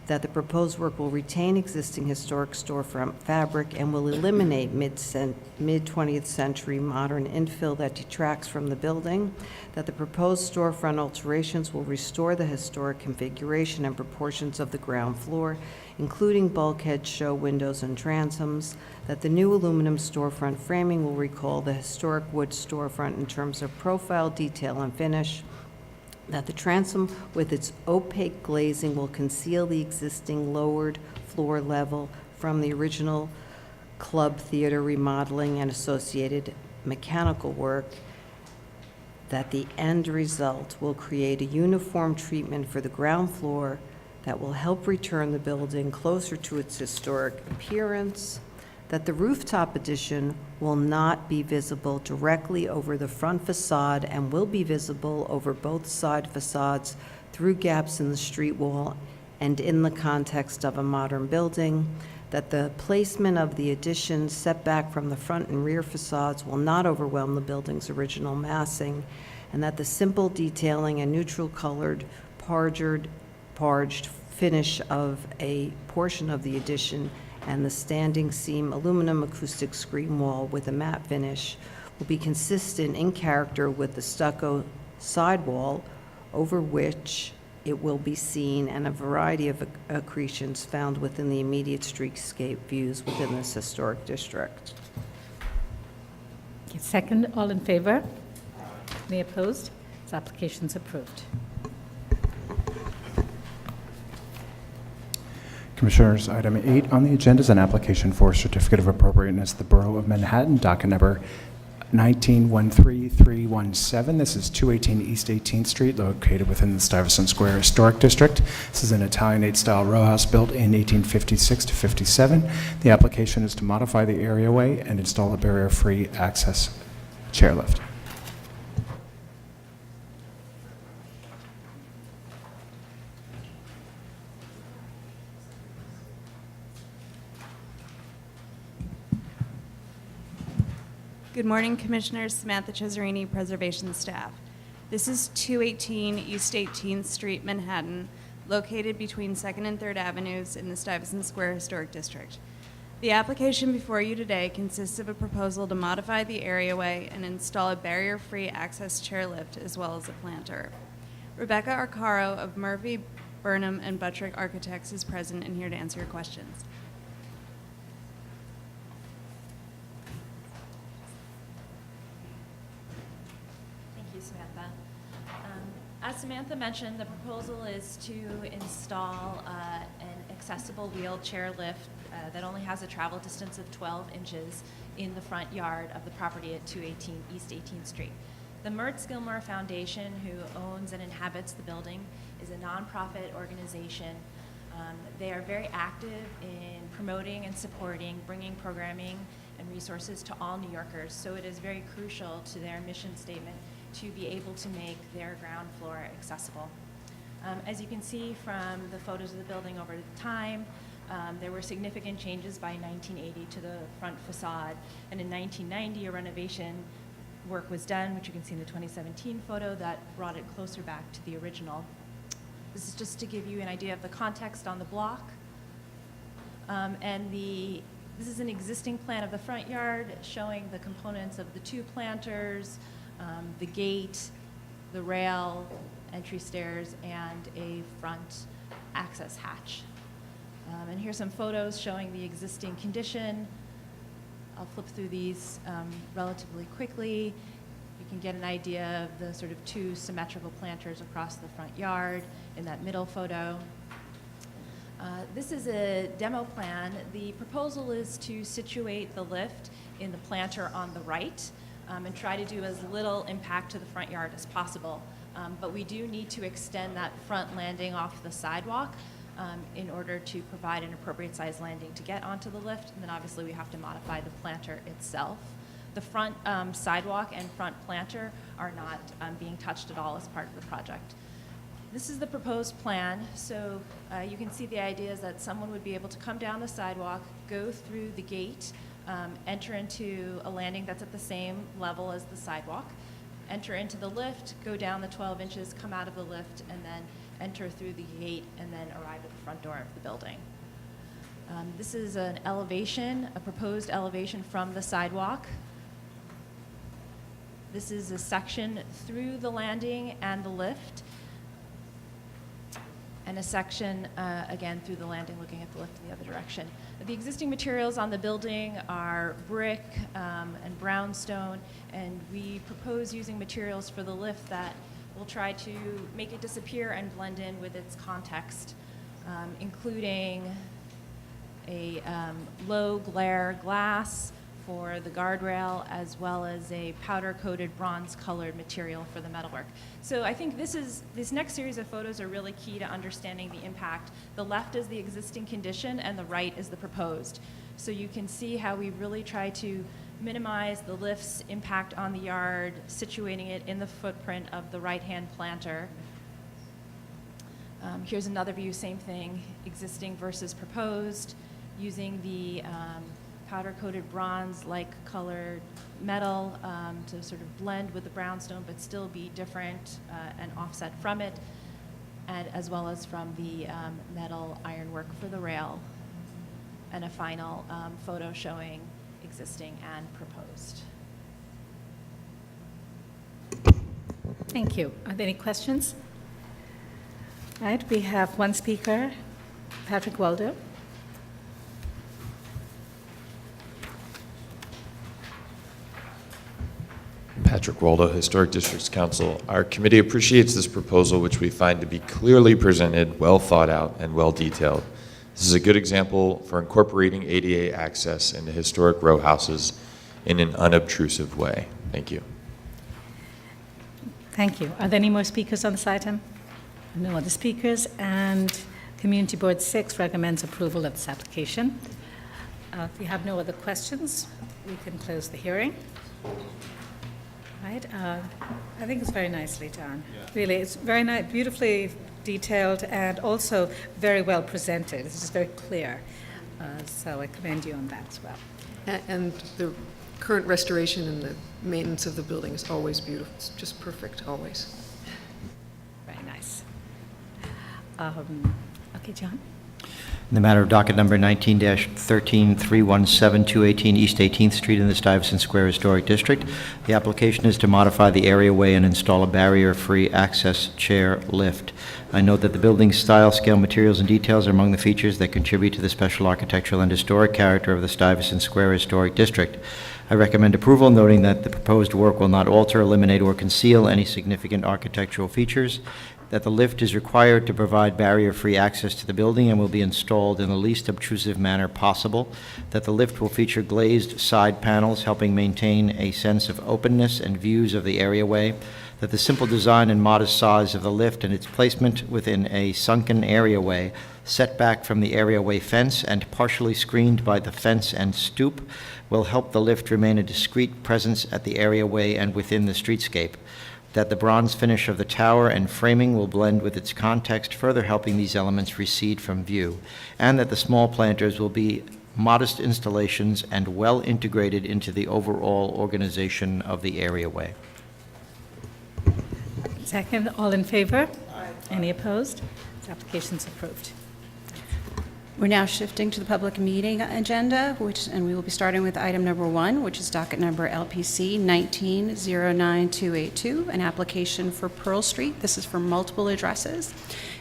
that the proposed work will retain existing historic storefront fabric and will eliminate mid-20th century modern infill that detracts from the building, that the proposed storefront alterations will restore the historic configuration and proportions of the ground floor, including bulkheads, show windows, and transoms, that the new aluminum storefront framing will recall the historic wood storefront in terms of profile, detail, and finish, that the transom with its opaque glazing will conceal the existing lowered floor level from the original club theater remodeling and associated mechanical work, that the end result will create a uniform treatment for the ground floor that will help return the building closer to its historic appearance, that the rooftop addition will not be visible directly over the front facade and will be visible over both side facades through gaps in the street wall and in the context of a modern building, that the placement of the addition set back from the front and rear facades will not overwhelm the building's original massing, and that the simple detailing and neutral colored parged finish of a portion of the addition and the standing seam aluminum acoustic screen wall with a matte finish will be consistent in character with the stucco sidewall over which it will be seen, and a variety of accretions found within the immediate streetscape views within this historic district. Okay, second, all in favor? Any opposed? This application's approved. Commissioners, item 8 on the agenda is an application for certificate of appropriateness, the Borough of Manhattan, docket number 1913317. This is 218 East 18th Street, located within the Stuyvesant Square Historic District. This is an Italianate style row house built in 1856 to 57. The application is to modify the areaway and install a barrier-free access chairlift. Good morning, Commissioners. Samantha Cesarini, Preservation Staff. This is 218 East 18th Street, Manhattan, located between 2nd and 3rd Avenues in the Stuyvesant Square Historic District. The application before you today consists of a proposal to modify the areaway and install a barrier-free access chairlift as well as a planter. Rebecca Arcaro of Murphy, Burnham, and Buttrick Architects is present and here to answer your questions. As Samantha mentioned, the proposal is to install an accessible wheelchair lift that only has a travel distance of 12 inches in the front yard of the property at 218 East 18th Street. The Mertz Gilmore Foundation, who owns and inhabits the building, is a nonprofit organization. They are very active in promoting and supporting, bringing programming and resources to all New Yorkers, so it is very crucial to their mission statement to be able to make their ground floor accessible. As you can see from the photos of the building over time, there were significant changes by 1980 to the front facade, and in 1990 a renovation work was done, which you can see in the 2017 photo, that brought it closer back to the original. This is just to give you an idea of the context on the block. This is an existing plan of the front yard showing the components of the 2 planters, the gate, the rail, entry stairs, and a front access hatch. And here's some photos showing the existing condition. I'll flip through these relatively quickly. You can get an idea of the sort of 2 symmetrical planters across the front yard in that middle photo. This is a demo plan. The proposal is to situate the lift in the planter on the right, and try to do as little impact to the front yard as possible. But we do need to extend that front landing off the sidewalk in order to provide an appropriate size landing to get onto the lift, and then obviously we have to modify the planter itself. The front sidewalk and front planter are not being touched at all as part of the project. This is the proposed plan, so you can see the idea is that someone would be able to come down the sidewalk, go through the gate, enter into a landing that's at the same level as the sidewalk, enter into the lift, go down the 12 inches, come out of the lift, and then enter through the gate, and then arrive at the front door of the building. This is an elevation, a proposed elevation from the sidewalk. This is a section through the landing and the lift, and a section, again, through the landing, looking at the lift in the other direction. The existing materials on the building are brick and brownstone, and we propose using materials for the lift that will try to make it disappear and blend in with its context, including a low glare glass for the guardrail, as well as a powder-coated bronze-colored material for the metalwork. So I think this next series of photos are really key to understanding the impact. The left is the existing condition, and the right is the proposed. So you can see how we really try to minimize the lift's impact on the yard, situating it in the footprint of the right-hand planter. Here's another view, same thing, existing versus proposed, using the powder-coated bronze-like colored metal to sort of blend with the brownstone but still be different and offset from it, and as well as from the metal ironwork for the rail, and a final photo showing existing and proposed. Thank you. Are there any questions? All right, we have one speaker, Patrick Waldo. Patrick Waldo, Historic Districts Council. Our committee appreciates this proposal, which we find to be clearly presented, well thought out, and well detailed. This is a good example for incorporating ADA access into historic row houses in an unobtrusive way. Thank you. Thank you. Are there any more speakers on this item? No other speakers, and Community Board 6 recommends approval of this application. If you have no other questions, we can close the hearing. Right? I think it's very nicely done. Yeah. Really, it's very nice, beautifully detailed, and also very well presented. It's just very clear. So I commend you on that as well. And the current restoration and the maintenance of the building is always beautiful. It's just perfect, always. Very nice. Okay, John? In the matter of docket number 19-13-317-218 East 18th Street in the Stuyvesant Square Historic District, the application is to modify the areaway and install a barrier-free access chair lift. I note that the building's style, scale, materials, and details are among the features that contribute to the special architectural and historic character of the Stuyvesant Square Historic District. I recommend approval, noting that the proposed work will not alter, eliminate, or conceal any significant architectural features, that the lift is required to provide barrier-free access to the building and will be installed in the least obtrusive manner possible, that the lift will feature glazed side panels helping maintain a sense of openness and views of the areaway, that the simple design and modest size of the lift and its placement within a sunken areaway, set back from the areaway fence and partially screened by the fence and stoop, will help the lift remain a discreet presence at the areaway and within the streetscape, that the bronze finish of the tower and framing will blend with its context, further helping these elements recede from view, and that the small planters will be modest installations and well integrated into the overall organization of the areaway. Second, all in favor? Aye. Any opposed? This application is approved. We're now shifting to the public meeting agenda, and we will be starting with item number 1, which is docket number LPC 19-09282, an application for Pearl Street. This is for multiple addresses.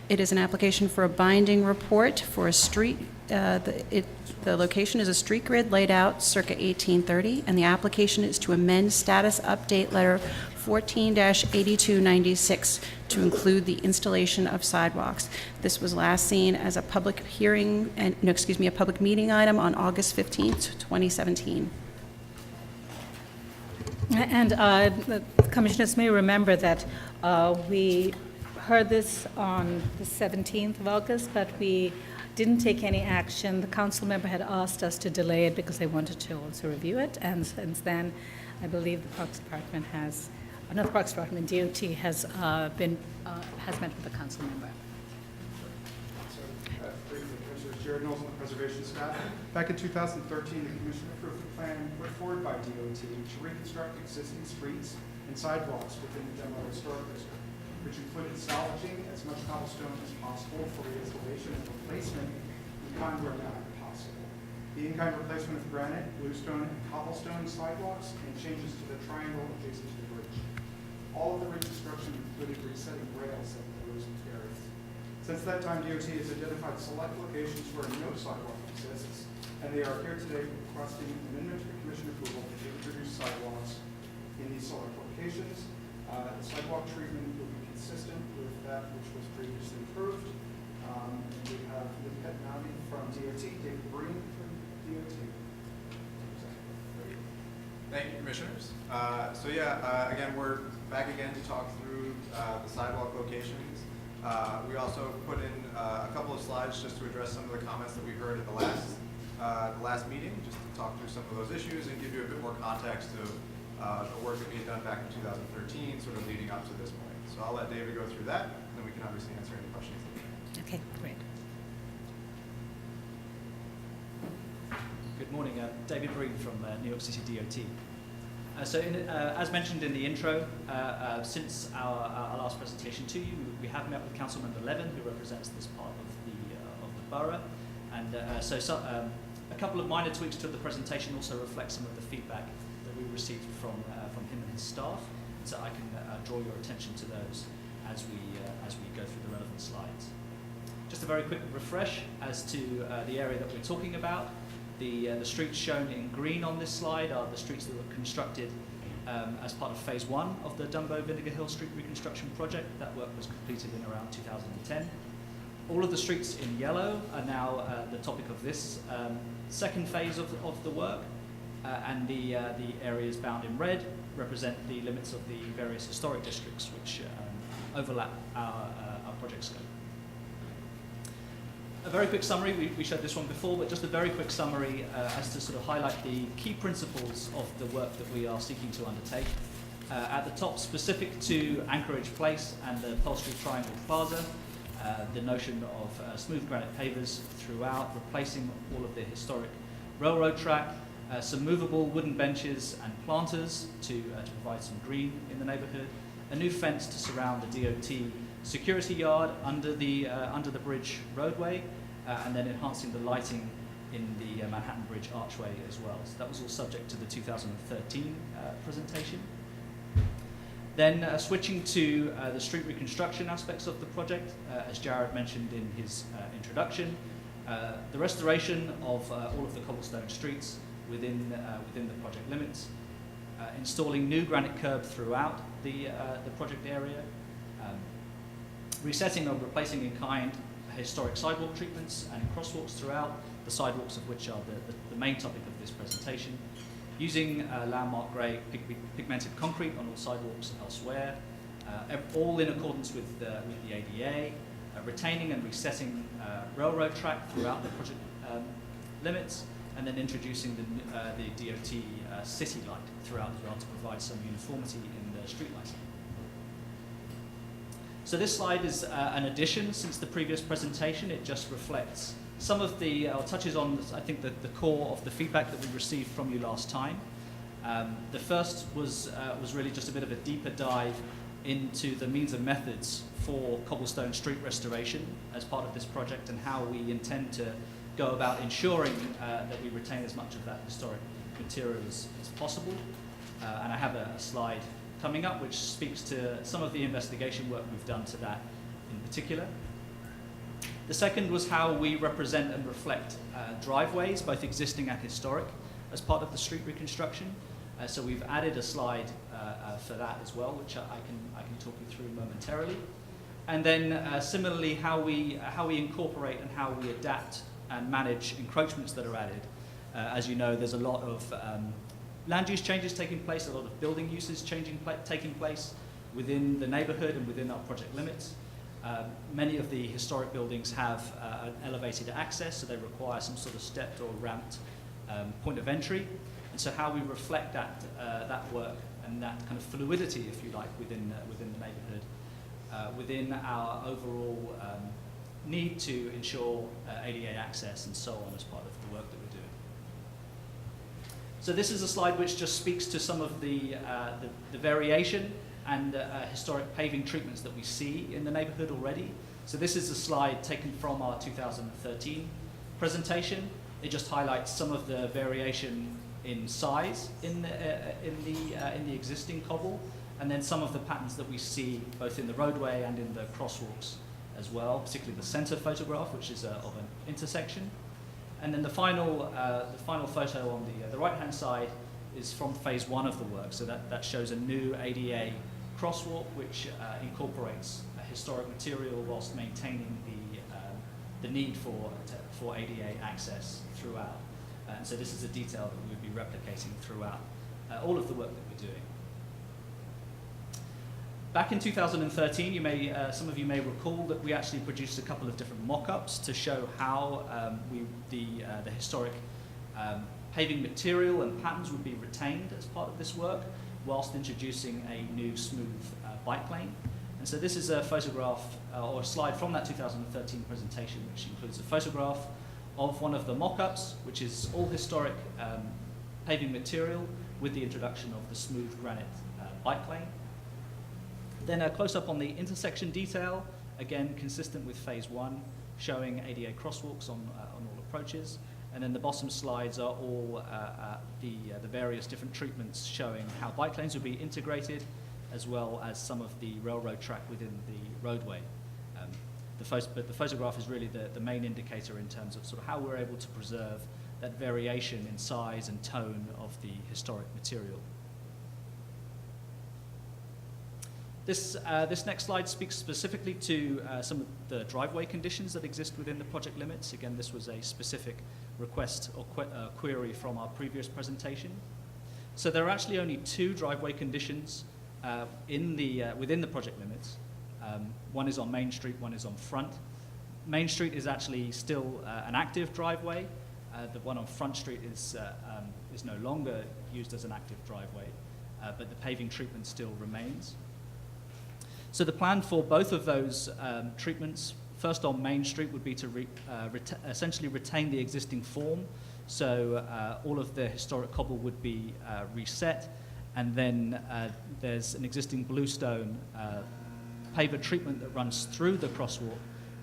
It is an application for a binding report for a street. The location is a street grid laid out circa 1830, and the application is to amend status update letter 14-8296 to include the installation of sidewalks. This was last seen as a public hearing, a public meeting item on August 15th, 2017. And the commissioners may remember that we heard this on the 17th of August, but we didn't take any action. The council member had asked us to delay it because they wanted to also review it, and since then, I believe the Parks Department has, not the Parks Department, DOT has met with the council member. So, briefly, Commissioner Jared Knowles on the preservation staff. Back in 2013, the commission approved a plan put forward by DOT to reconstruct existing streets and sidewalks within the demo historic district, which included salvaging as much cobblestone as possible for reinstallation and replacement in kind where not possible. The in-kind replacement of granite, bluestone, and cobblestone sidewalks, and changes to the triangle adjacent to the bridge. All of the reconstruction included resetting rails at those areas. Since that time, DOT has identified select locations where no sidewalk exists, and they are here today requesting amendment to the commission approval to introduce sidewalks in these select locations. The sidewalk treatment will be consistent with that which was previously approved. We have Liv Petnami from DOT, David Breen from DOT. Thank you, commissioners. Again, we're back again to talk through the sidewalk locations. We also put in a couple of slides just to address some of the comments that we heard at the last meeting, just to talk through some of those issues and give you a bit more context to the work that we had done back in 2013, sort of leading up to this point. So I'll let David go through that, and then we can obviously answer any questions. Okay, great. Good morning, David Breen from New York City DOT. As mentioned in the intro, since our last presentation to you, we have met with Councilmember Levin, who represents this part of the borough, and a couple of minor tweaks to the presentation also reflect some of the feedback that we received from him and his staff, so I can draw your attention to those as we go through the relevant slides. Just a very quick refresh as to the area that we're talking about. The streets shown in green on this slide are the streets that were constructed as part of phase 1 of the Dumbo Vinegar Hill Street reconstruction project. That work was completed in around 2010. All of the streets in yellow are now the topic of this second phase of the work, and the areas bound in red represent the limits of the various historic districts which overlap our project scope. A very quick summary, we showed this one before, but just a very quick summary as to sort of highlight the key principles of the work that we are seeking to undertake. At the top, specific to Anchorage Place and the Pearl Street Triangle Plaza, the notion of smooth granite pavers throughout, replacing all of the historic railroad track, some movable wooden benches and planters to provide some green in the neighborhood, a new fence to surround the DOT security yard under the bridge roadway, and then enhancing the lighting in the Manhattan Bridge archway as well. So that was all subject to the 2013 presentation. Then switching to the street reconstruction aspects of the project, as Jared mentioned in his introduction, the restoration of all of the cobblestone streets within the project limits, installing new granite curb throughout the project area, resetting or replacing in kind historic sidewalk treatments and crosswalks throughout, the sidewalks of which are the main topic of this presentation, using landmark grey pigmented concrete on all sidewalks elsewhere, all in accordance with the ADA, retaining and resetting railroad track throughout the project limits, and then introducing the DOT city light throughout as well to provide some uniformity in the street lighting. So this slide is an addition since the previous presentation. It just reflects some of the, or touches on, I think, the core of the feedback that we received from you last time. The first was really just a bit of a deeper dive into the means and methods for cobblestone street restoration as part of this project and how we intend to go about ensuring that we retain as much of that historic material as possible. And I have a slide coming up which speaks to some of the investigation work we've done to that in particular. The second was how we represent and reflect driveways, both existing and historic, as part of the street reconstruction. So we've added a slide for that as well, which I can talk you through momentarily. And then similarly, how we incorporate and how we adapt and manage encroachments that are added. As you know, there's a lot of land use changes taking place, a lot of building uses taking place within the neighborhood and within our project limits. Many of the historic buildings have an elevated access, so they require some sort of stepped or ramped point of entry. And so how we reflect that work and that kind of fluidity, if you like, within the neighborhood, within our overall need to ensure ADA access and so on as part of the work that we're doing. So this is a slide which just speaks to some of the variation and historic paving treatments that we see in the neighborhood already. So this is a slide taken from our 2013 presentation. It just highlights some of the variation in size in the existing cobble, and then some of the patterns that we see both in the roadway and in the crosswalks as well, particularly the center photograph, which is of an intersection. And then the final photo on the right-hand side is from phase 1 of the work. So that shows a new ADA crosswalk, which incorporates historic material whilst maintaining the need for ADA access throughout. And so this is a detail that we would be replicating throughout all of the work that we're doing. Back in 2013, some of you may recall that we actually produced a couple of different mock-ups to show how the historic paving material and patterns would be retained as part of this work, whilst introducing a new smooth bike lane. And so this is a photograph or a slide from that 2013 presentation, which includes a photograph of one of the mock-ups, which is all historic paving material with the introduction of the smooth granite bike lane. Then a close-up on the intersection detail, again consistent with phase 1, showing ADA crosswalks on all approaches. And then the bottom slides are all the various different treatments showing how bike lanes would be integrated, as well as some of the railroad track within the roadway. But the photograph is really the main indicator in terms of sort of how we're able to preserve that variation in size and tone of the historic material. This next slide speaks specifically to some of the driveway conditions that exist within the project limits. Again, this was a specific request or query from our previous presentation. So there are actually only 2 driveway conditions within the project limits. One is on Main Street, one is on Front. Main Street is actually still an active driveway. The one on Front Street is no longer used as an active driveway, but the paving treatment still remains. So the plan for both of those treatments, first on Main Street, would be to essentially retain the existing form. So all of the historic cobble would be reset, and then there's an existing bluestone paver treatment that runs through the crosswalk,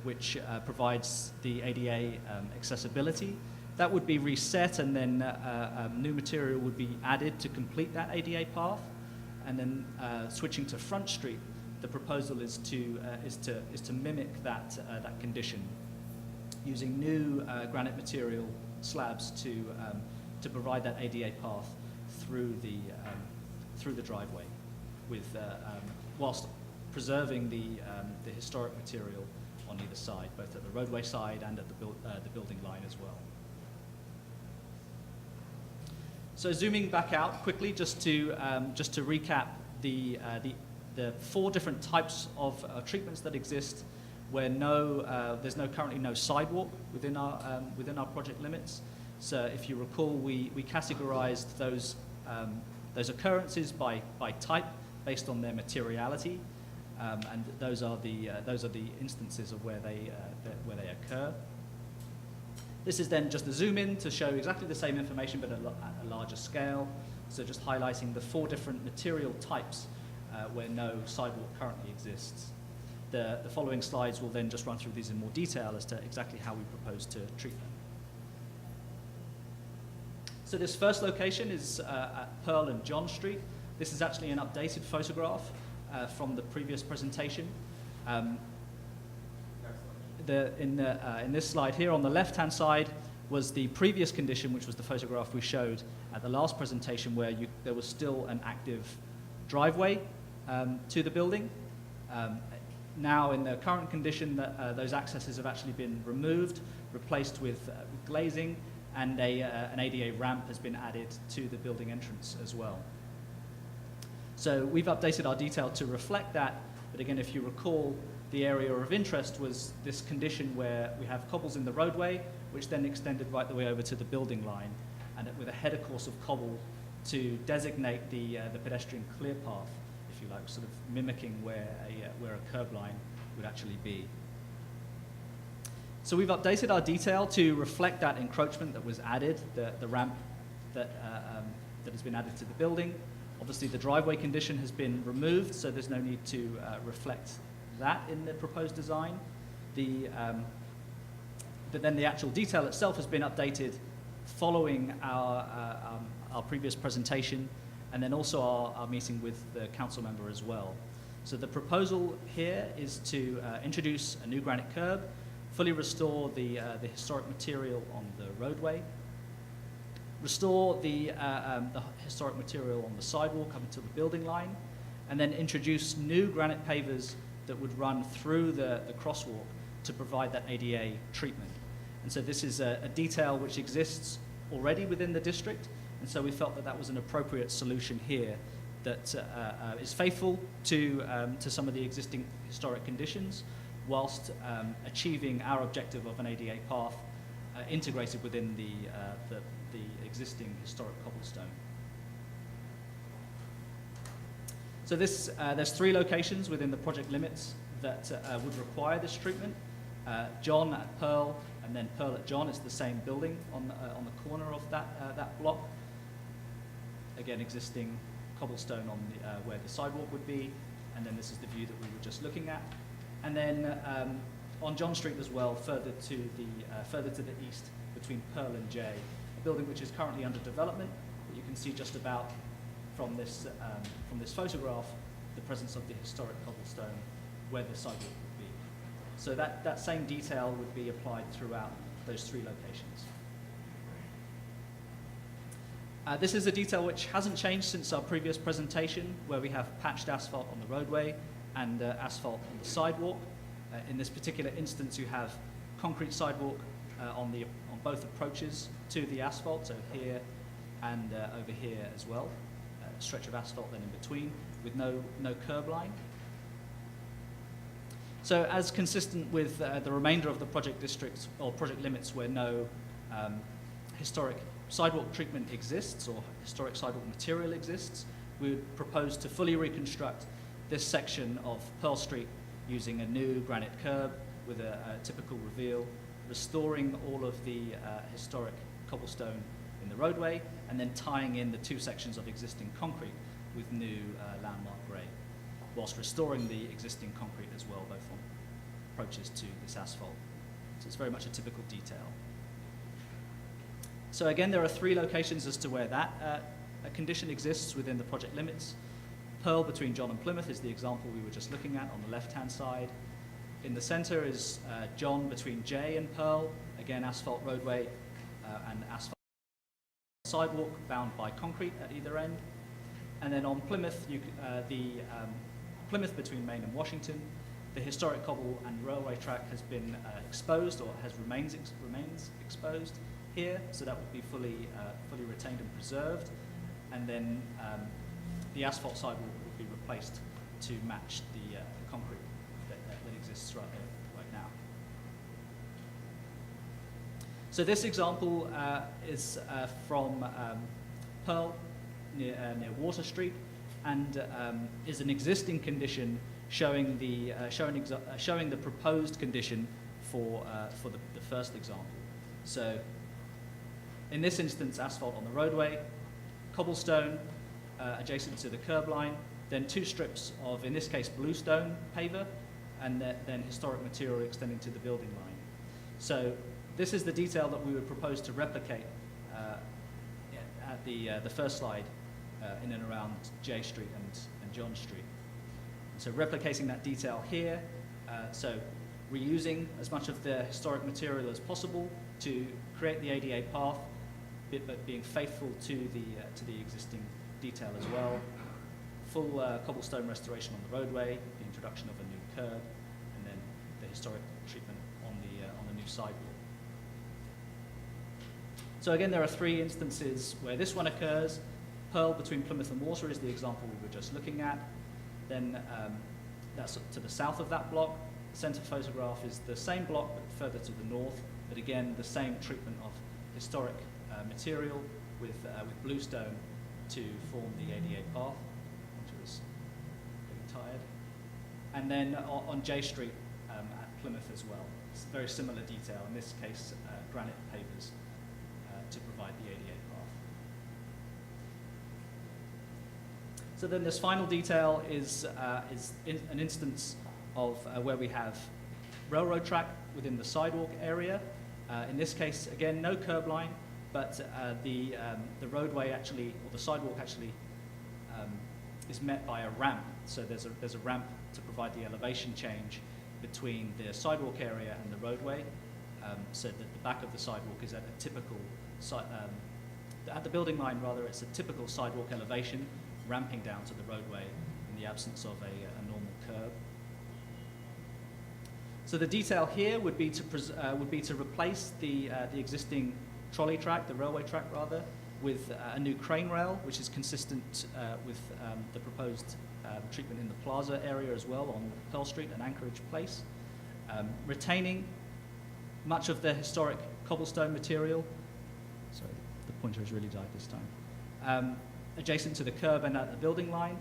which provides the ADA accessibility. That would be reset, and then new material would be added to complete that ADA path. And then switching to Front Street, the proposal is to mimic that condition, using new granite material slabs to provide that ADA path through the driveway, whilst preserving the historic material on either side, both at the roadway side and at the building line as well. So zooming back out quickly, just to recap the 4 different types of treatments that exist, where there's currently no sidewalk within our project limits. So if you recall, we categorized those occurrences by type based on their materiality, and those are the instances of where they occur. This is then just a zoom in to show exactly the same information but at a larger scale. So just highlighting the 4 different material types where no sidewalk currently exists. The following slides will then just run through these in more detail as to exactly how we propose to treat them. So this first location is at Pearl and John Street. This is actually an updated photograph from the previous presentation. In this slide here on the left-hand side was the previous condition, which was the photograph we showed at the last presentation, where there was still an active driveway to the building. Now, in the current condition, those accesses have actually been removed, replaced with glazing, and an ADA ramp has been added to the building entrance as well. So we've updated our detail to reflect that, but again, if you recall, the area of interest was this condition where we have cobbles in the roadway, which then extended right the way over to the building line, and with a header course of cobble to designate the pedestrian clear path, if you like, sort of mimicking where a curb line would actually be. So we've updated our detail to reflect that encroachment that was added, the ramp that has been added to the building. Obviously, the driveway condition has been removed, so there's no need to reflect that in the proposed design. But then the actual detail itself has been updated following our previous presentation, and then also our meeting with the council member as well. So the proposal here is to introduce a new granite curb, fully restore the historic material on the roadway, restore the historic material on the sidewalk up until the building line, and then introduce new granite pavers that would run through the crosswalk to provide that ADA treatment. And so this is a detail which exists already within the district, and so we felt that that was an appropriate solution here that is faithful to some of the existing historic conditions, whilst achieving our objective of an ADA path integrated within the existing historic cobblestone. So there's 3 locations within the project limits that would require this treatment. John at Pearl, and then Pearl at John is the same building on the corner of that block. Again, existing cobblestone on where the sidewalk would be, and then this is the view that we were just looking at. And then on John Street as well, further to the east between Pearl and J, a building which is currently under development, but you can see just about from this photograph the presence of the historic cobblestone where the sidewalk would be. So that same detail would be applied throughout those 3 locations. This is a detail which hasn't changed since our previous presentation, where we have patched asphalt on the roadway and asphalt on the sidewalk. In this particular instance, you have concrete sidewalk on both approaches to the asphalt, so here and over here as well. A stretch of asphalt then in between with no curb line. So as consistent with the remainder of the project districts or project limits where no historic sidewalk treatment exists or historic sidewalk material exists, we would propose to fully reconstruct this section of Pearl Street using a new granite curb with a typical reveal, restoring all of the historic cobblestone in the roadway, and then tying in the two sections of existing concrete with new landmark grade, whilst restoring the existing concrete as well, both on approaches to this asphalt. So it's very much a typical detail. So again, there are three locations as to where that condition exists within the project limits. Pearl between John and Plymouth is the example we were just looking at on the left-hand side. In the center is John between J and Pearl, again asphalt roadway and asphalt sidewalk bound by concrete at either end. And then on Plymouth, Plymouth between Maine and Washington, the historic cobble and railway track has been exposed, or remains exposed here, so that would be fully retained and preserved. And then the asphalt sidewalk would be replaced to match the concrete that exists right now. So this example is from Pearl near Water Street, and is an existing condition showing the proposed condition for the first example. So in this instance, asphalt on the roadway, cobblestone adjacent to the curb line, then two strips of, in this case, bluestone paver, and then historic material extending to the building line. So this is the detail that we would propose to replicate at the first slide in and around J Street and John Street. So replicating that detail here, so reusing as much of the historic material as possible to create the ADA path, but being faithful to the existing detail as well. Full cobblestone restoration on the roadway, the introduction of a new curb, and then the historic treatment on the new sidewalk. So again, there are three instances where this one occurs. Pearl between Plymouth and Water is the example we were just looking at. Then that's to the south of that block. The center photograph is the same block but further to the north, but again the same treatment of historic material with bluestone to form the ADA path, which was getting tired. And then on J Street at Plymouth as well. It's very similar detail, in this case granite pavers to provide the ADA path. So then this final detail is an instance of where we have railroad track within the sidewalk area. In this case, again, no curb line, but the roadway actually, or the sidewalk actually, is met by a ramp. So there's a ramp to provide the elevation change between the sidewalk area and the roadway, so that the back of the sidewalk is at a typical, at the building line rather, it's a typical sidewalk elevation, ramping down to the roadway in the absence of a normal curb. So the detail here would be to replace the existing trolley track, the railway track rather, with a new crane rail, which is consistent with the proposed treatment in the plaza area as well on Pearl Street and Anchorage Place, retaining much of the historic cobblestone material. Sorry, the pointer has really died this time. Adjacent to the curb and at the building line,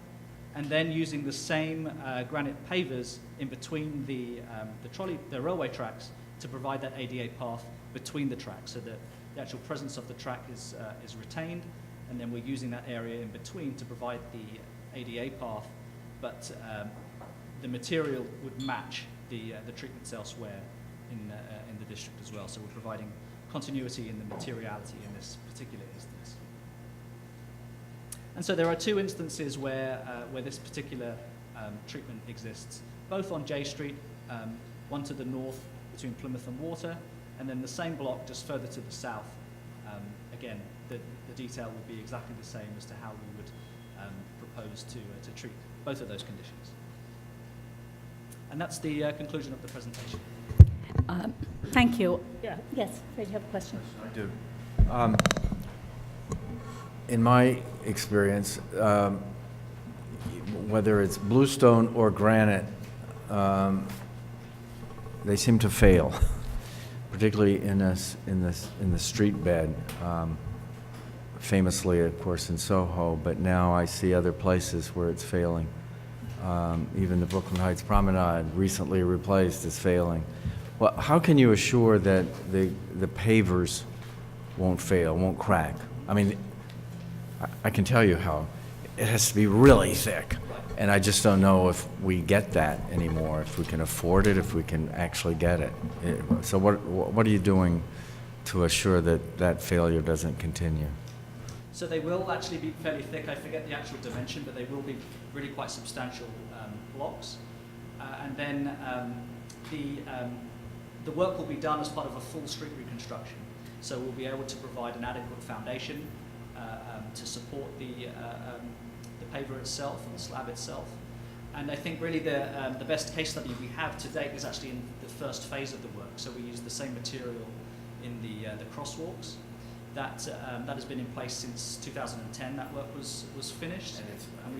and then using the same granite pavers in between the railway tracks to provide that ADA path between the tracks, so that the actual presence of the track is retained, and then we're using that area in between to provide the ADA path, but the material would match the treatments elsewhere in the district as well. So we're providing continuity in the materiality in this particular instance. And so there are two instances where this particular treatment exists, both on J Street, one to the north between Plymouth and Water, and then the same block just further to the south. Again, the detail will be exactly the same as to how we would propose to treat both of those conditions. And that's the conclusion of the presentation. Thank you. Yeah. Yes, Fred, you have a question? I do. In my experience, whether it's bluestone or granite, they seem to fail, particularly in the street bed. Famously, of course, in Soho, but now I see other places where it's failing. Even the Brooklyn Heights Promenade, recently replaced, is failing. Well, how can you assure that the pavers won't fail, won't crack? I mean, I can tell you how. It has to be really thick, and I just don't know if we get that anymore, if we can afford it, if we can actually get it. So what are you doing to assure that that failure doesn't continue? So they will actually be fairly thick. I forget the actual dimension, but they will be really quite substantial blocks. And then the work will be done as part of a full street reconstruction. So we'll be able to provide an adequate foundation to support the paver itself and the slab itself. And I think really the best case study we have to date is actually in the first phase of the work. So we use the same material in the crosswalks. That has been in place since 2010. That work was finished, and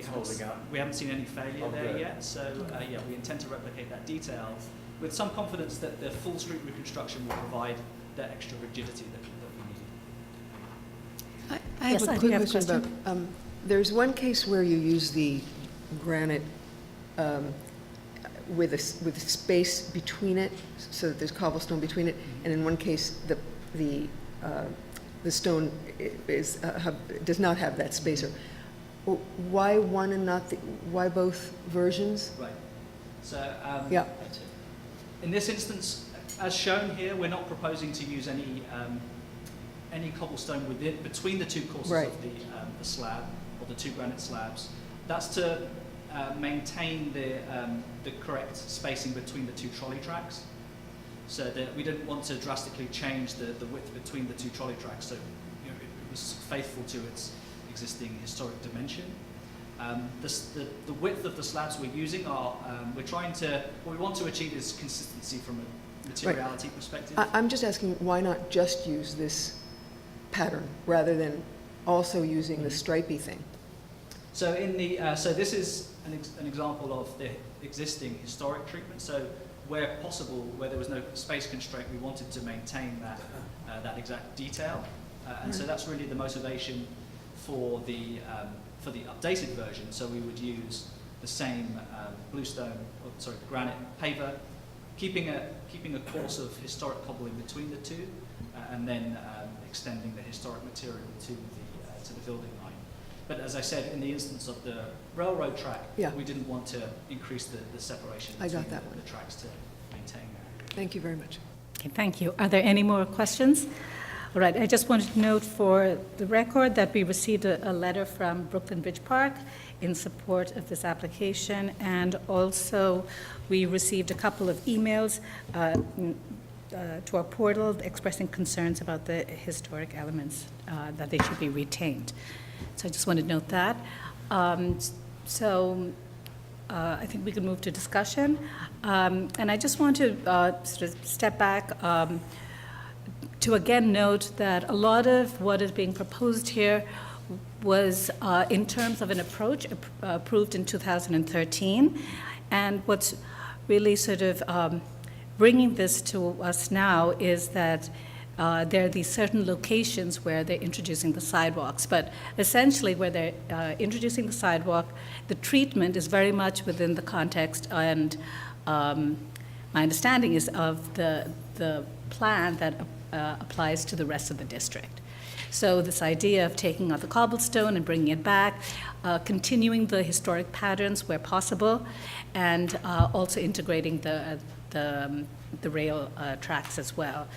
we haven't seen any failure there yet. So yeah, we intend to replicate that detail with some confidence that the full street reconstruction will provide that extra rigidity that we need. I have Yes, a I quick have a question about, there's one case where you use the granite with space between it, so that there's cobblestone between it, and in one case, the stone does not have that spacer. Why one and not why both versions? Right. So yeah. In this instance, as shown here, we're not proposing to use any cobblestone between the two courses right. of the slab or the two granite slabs. That's to maintain the correct spacing between the two trolley tracks. So that we didn't want to drastically change the width between the two trolley tracks, so it was faithful to its existing historic dimension. The width of the slabs we're using are, what we want to achieve is consistency from a materiality perspective. I'm just asking, why not just use this pattern rather than also using the stripy thing? So so this is an example of the existing historic treatment. So where possible, where there was no space constraint, we wanted to maintain that exact detail, and so that's really the motivation for the updated version. So we would use the same granite paver, keeping a course of historic cobbling between the two, and then extending the historic material to the building line. But as I said, in the instance of the railroad track, we didn't want to increase the separation between the tracks to maintain that. Thank you very much. Okay, thank you. Are there any more questions? All right, I just wanted to note for the record that we received a letter from Brooklyn Bridge Park in support of this application, and also we received a couple of emails to our portal expressing concerns about the historic elements, that they should be retained. So I just wanted to note that. I think we can move to discussion. And I just want to sort of step back to again note that a lot of what is being proposed here was in terms of an approach approved in 2013. And what's really sort of bringing this to us now is that there are these certain locations where they're introducing the sidewalks, but essentially where they're introducing the sidewalk, the treatment is very much within the context, and my understanding is of the plan that applies to the rest of the district. So this idea of taking out the cobblestone and bringing it back, continuing the historic patterns where possible, and also integrating the rail tracks as well.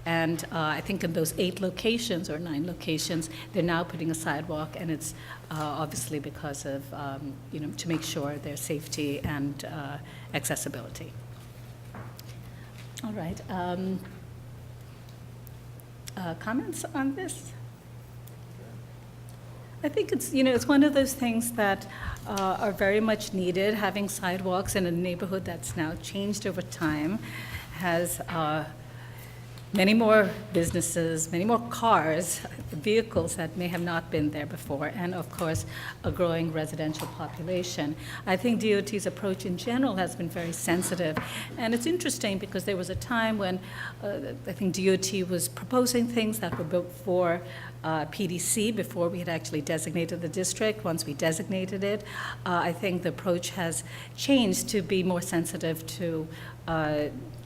And I think in those 8 locations or 9 locations, they're now putting a sidewalk, and it's obviously because of, to make sure there's safety and accessibility. All right. Comments on this? I think it's one of those things that are very much needed. Having sidewalks in a neighborhood that's now changed over time has many more businesses, many more cars, vehicles that may have not been there before, and of course, a growing residential population. I think DOT's approach in general has been very sensitive, and it's interesting because there was a time when I think DOT was proposing things that were built for PDC before we had actually designated the district. Once we designated it, I think the approach has changed to be more sensitive to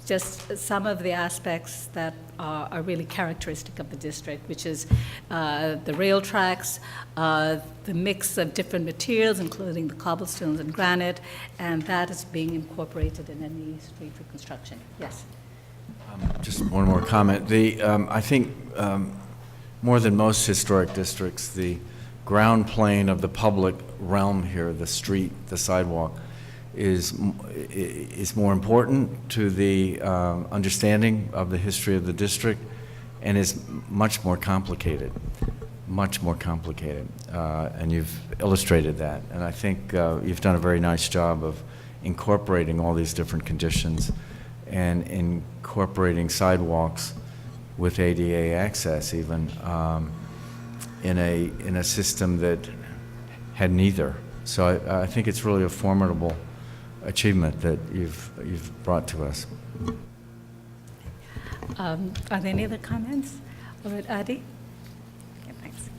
just some of the aspects that are really characteristic of the district, which is the rail tracks, the mix of different materials, including the cobblestones and granite, and that is being incorporated in any street reconstruction. Yes? Just one more comment. I think more than most historic districts, the ground plane of the public realm here, the street, the sidewalk, is more important to the understanding of the history of the district, and is much more complicated, and you've illustrated that. And I think you've done a very nice job of incorporating all these different conditions and incorporating sidewalks with ADA access even in a system that had neither. So I think it's really a formidable achievement that you've brought to us. Are there any other comments? All right, Adi? Okay, thanks.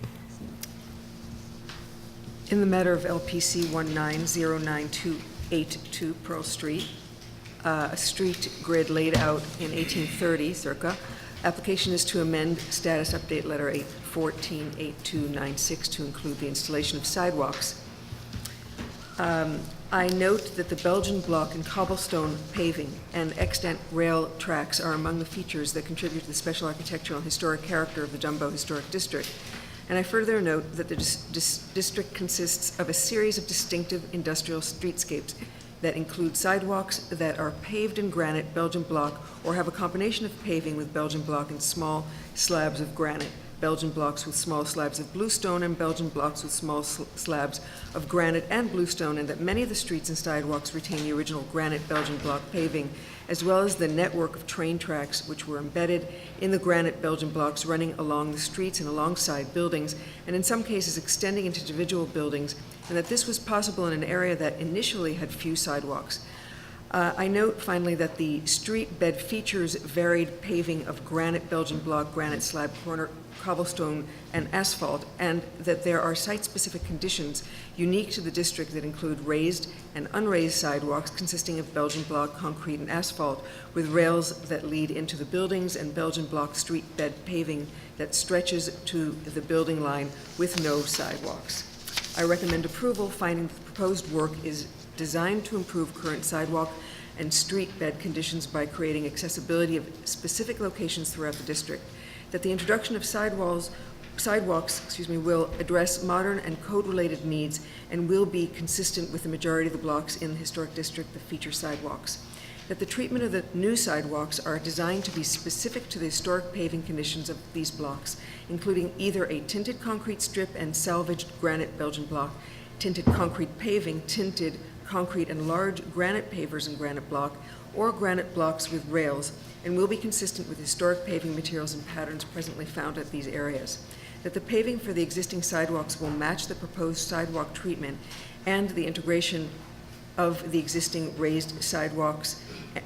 In the matter of LPC 1909282 Pearl Street, a street grid laid out in 1830 circa, application is to amend status update letter 8148296 to include the installation of sidewalks. I note that the Belgian block and cobblestone paving and extant rail tracks are among the features that contribute to the special architectural and historic character of the Dumbo Historic District. And I further note that the district consists of a series of distinctive industrial streetscapes that include sidewalks that are paved in granite, Belgian block, or have a combination of paving with Belgian block and small slabs of granite, Belgian blocks with small slabs of bluestone, and Belgian blocks with small slabs of granite and bluestone, and that many of the streets and sidewalks retain the original granite Belgian block paving, as well as the network of train tracks which were embedded in the granite Belgian blocks running along the streets and alongside buildings, and in some cases extending into individual buildings, and that this was possible in an area that initially had few sidewalks. I note finally that the street bed features varied paving of granite Belgian block, granite slab, corner cobblestone, and asphalt, and that there are site-specific conditions unique to the district that include raised and unraised sidewalks consisting of Belgian block, concrete, and asphalt, with rails that lead into the buildings, and Belgian block street bed paving that stretches to the building line with no sidewalks. I recommend approval, finding that the proposed work is designed to improve current sidewalk and street bed conditions by creating accessibility of specific locations throughout the district, that the introduction of sidewalks will address modern and code-related needs and will be consistent with the majority of the blocks in the historic district that feature sidewalks, that the treatment of the new sidewalks are designed to be specific to the historic paving conditions of these blocks, including either a tinted concrete strip and salvaged granite Belgian block, tinted concrete paving, tinted concrete and large granite pavers and granite block, or granite blocks with rails, and will be consistent with historic paving materials and patterns presently found at these areas. That the paving for the existing sidewalks will match the proposed sidewalk treatment, and the integration of the existing raised sidewalks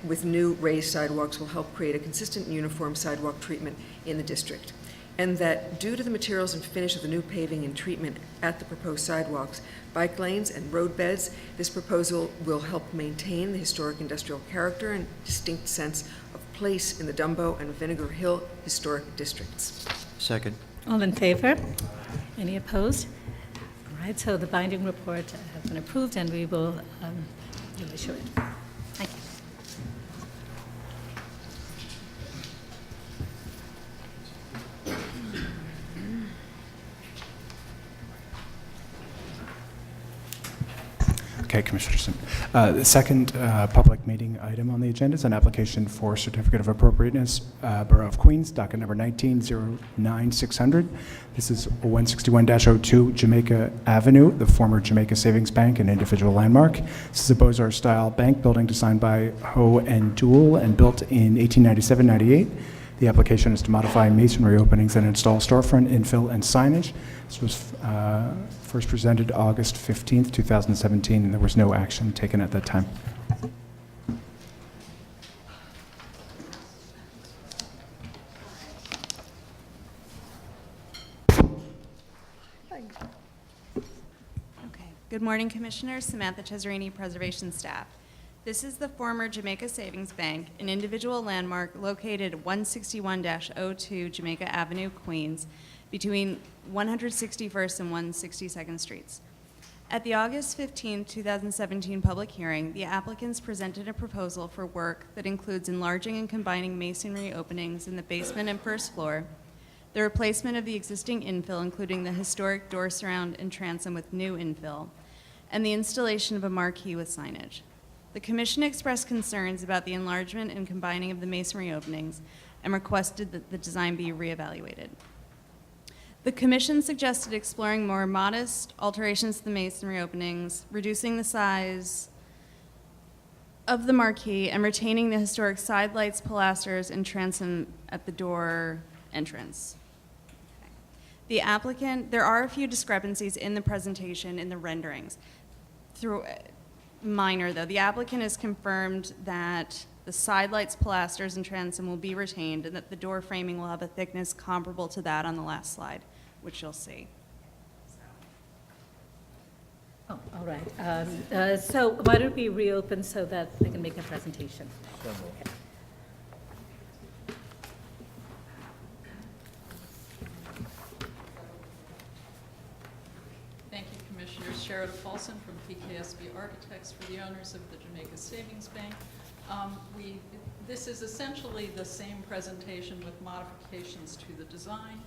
with new raised sidewalks will help create a consistent and uniform sidewalk treatment in the district. And that due to the materials and finish of the new paving and treatment at the proposed sidewalks, bike lanes, and road beds, this proposal will help maintain the historic industrial character and distinct sense of place in the Dumbo and Vinegar Hill historic districts. Second. All in favor? Any opposed? All right, so the binding report has been approved, and we will issue it. Thank you. Okay, Commissioner Sim. The second public meeting item on the agenda is an application for certificate of appropriateness, Borough of Queens, docket number 19-09600. This is 161-02 Jamaica Avenue, the former Jamaica Savings Bank, an individual landmark. This is a Beaux-Arts-style bank building designed by Ho and Duell and built in 1897-98. The application is to modify masonry openings and install storefront, infill, and signage. This was first presented August 15th, 2017, and there was no action taken at that time. Okay. Good morning, Commissioners. Samantha Cesarini, Preservation Staff. This is the former Jamaica Savings Bank, an individual landmark located at 161-02 Jamaica Avenue, Queens, between 161st and 162nd Streets. At the August 15, 2017 public hearing, the applicants presented a proposal for work that includes enlarging and combining masonry openings in the basement and first floor, the replacement of the existing infill, including the historic door surround and transom with new infill, and the installation of a marquee with signage. The Commission expressed concerns about the enlargement and combining of the masonry openings and requested that the design be reevaluated. The Commission suggested exploring more modest alterations to the masonry openings, reducing the size of the marquee, and retaining the historic side lights, pilasters, and transom at the door entrance. The applicant, there are a few discrepancies in the presentation in the renderings. Minor though, the applicant has confirmed that the side lights, pilasters, and transom will be retained and that the door framing will have a thickness comparable to that on the last slide, which you'll see. Oh, all right. So why don't we reopen so that I can make a presentation? Okay. Thank you, Commissioners. Sherrod Paulson from PKSB Architects for the owners of the Jamaica Savings Bank. This is essentially the same presentation with modifications to the design.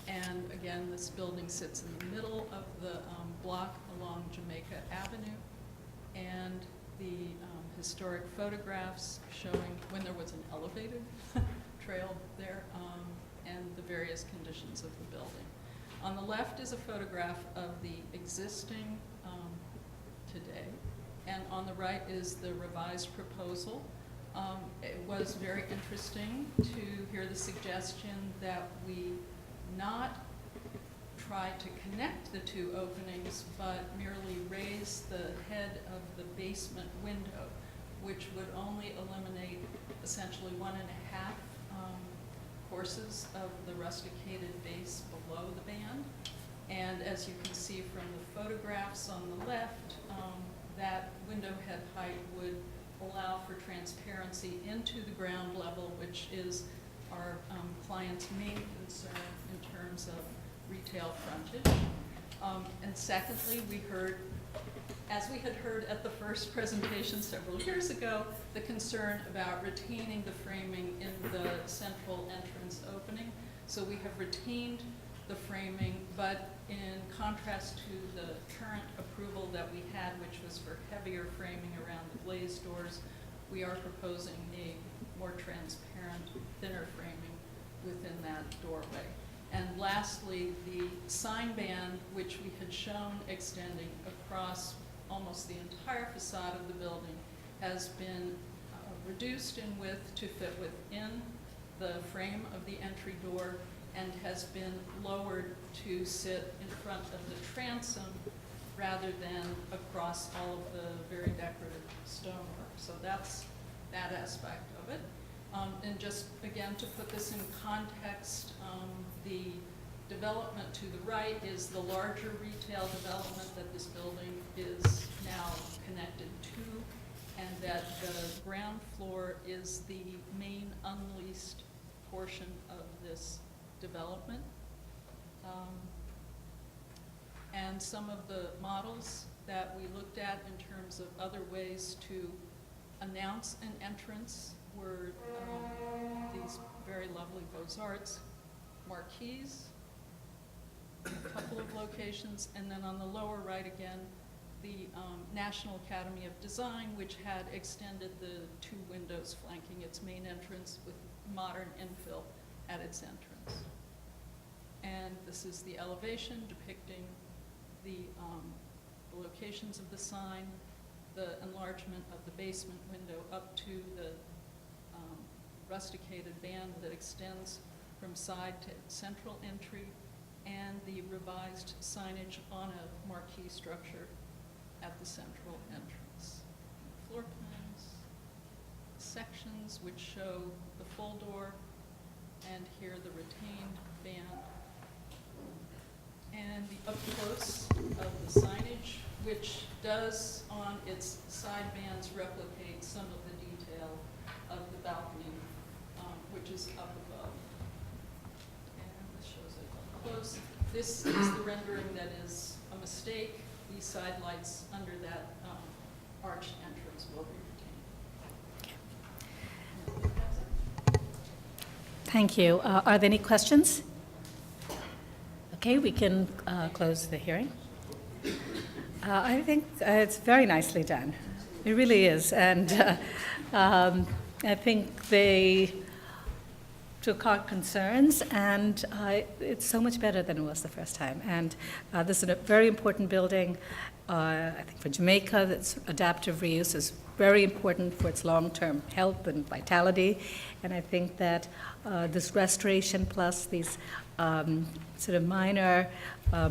And again, this building sits in the middle of the block along Jamaica Avenue. And the historic photographs showing when there was an elevated trail there and the various conditions of the building. On the left is a photograph of the existing today, and on the right is the revised proposal. It was very interesting to hear the suggestion that we not try to connect the two openings, but merely raise the head of the basement window, which would only eliminate essentially 1.5 courses of the rusticated base below the band. And as you can see from the photographs on the left, that window head height would allow for transparency into the ground level, which is our client's main concern in terms of retail frontage. And secondly, we heard, as we had heard at the first presentation several years ago, the concern about retaining the framing in the central entrance opening. So we have retained the framing, but in contrast to the current approval that we had, which was for heavier framing around the glazed doors, we are proposing a more transparent, thinner framing within that doorway. And lastly, the sign band, which we had shown extending across almost the entire facade of the building, has been reduced in width to fit within the frame of the entry door and has been lowered to sit in front of the transom rather than across all of the very decorative stonework. So that's that aspect of it. And just again, to put this in context, the development to the right is the larger retail development that this building is now connected to, and that the ground floor is the main unleased portion of this development. And some of the models that we looked at in terms of other ways to announce an entrance were these very lovely Beaux-Arts marquees, a couple of locations, and then on the lower right again, the National Academy of Design, which had extended the 2 windows flanking its main entrance with modern infill at its entrance. And this is the elevation depicting the locations of the sign, the enlargement of the basement window up to the rusticated band that extends from side to central entry, and the revised signage on a marquee structure at the central entrance. Floor plans, sections which show the full door, and here the retained band. And the up close of the signage, which does on its side bands replicate some of the detail of the balcony, which is up above. And this shows it up close. This is the rendering that is a mistake. These side lights under that arched entrance will be retained. Thank you. Are there any questions? Okay, we can close the hearing. I think it's very nicely done. It really is. And I think they took our concerns, and it's so much better than it was the first time. And this is a very important building. I think for Jamaica, that's adaptive reuse is very important for its long-term health and vitality. And I think that this restoration plus these sort of minor,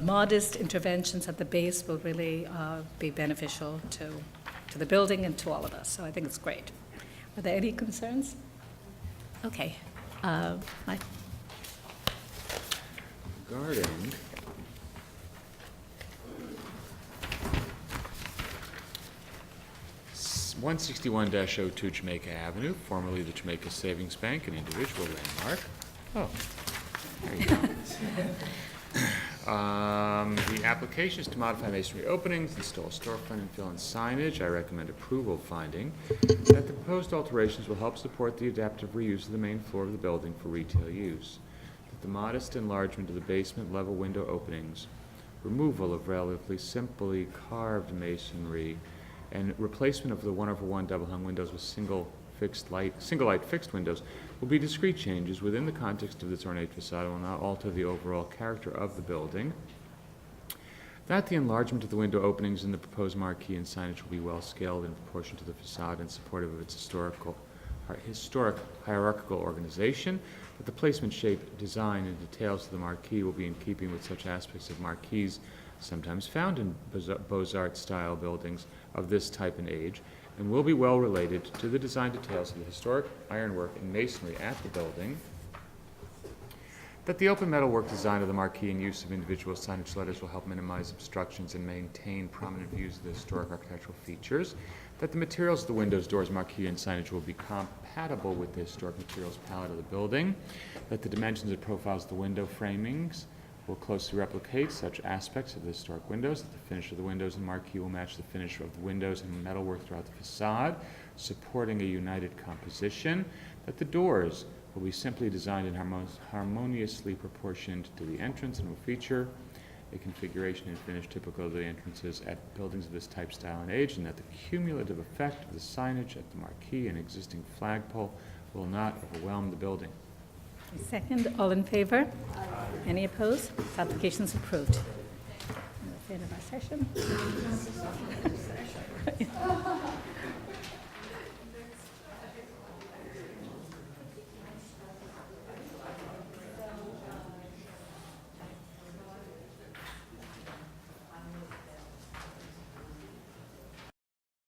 modest interventions at the base will really be beneficial to the building and to all of us. So I think it's great. Are there any concerns? Okay. Mike? Regarding s- 161-02 Jamaica Avenue, formerly the Jamaica Savings Bank, an individual landmark. Oh, there you go. The application is to modify masonry openings, install storefront and fill in signage. I recommend approval, finding that the proposed alterations will help support the adaptive reuse of the main floor of the building for retail use. That the modest enlargement of the basement level window openings, removal of relatively simply carved masonry, and replacement of the 1/1 double hung windows with single light fixed windows will be discrete changes within the context of this ornate facade and will not alter the overall character of the building. That the enlargement of the window openings in the proposed marquee and signage will be well scaled in proportion to the facade and supportive of its historic hierarchical organization. That the placement, shape, design, and details of the marquee will be in keeping with such aspects of marquees sometimes found in Beaux-Arts style buildings of this type and age, and will be well related to the design details of the historic ironwork and masonry at the building. That the open metalwork design of the marquee and use of individual signage letters will help minimize obstructions and maintain prominent views of the historic architectural features. That the materials of the windows, doors, marquee, and signage will be compatible with the historic materials palette of the building. That the dimensions and profiles of the window framings will closely replicate such aspects of the historic windows. That the finish of the windows and marquee will match the finish of the windows and metalwork throughout the facade, supporting a united composition. That the doors will be simply designed and harmoniously proportioned to the entrance and will feature a configuration and finish typical of the entrances at buildings of this type, style, and age, and that the cumulative effect of the signage at the marquee and existing flagpole will not overwhelm the building. Second, all in favor? Aye. Any opposed? This application is approved. That's the end of our session.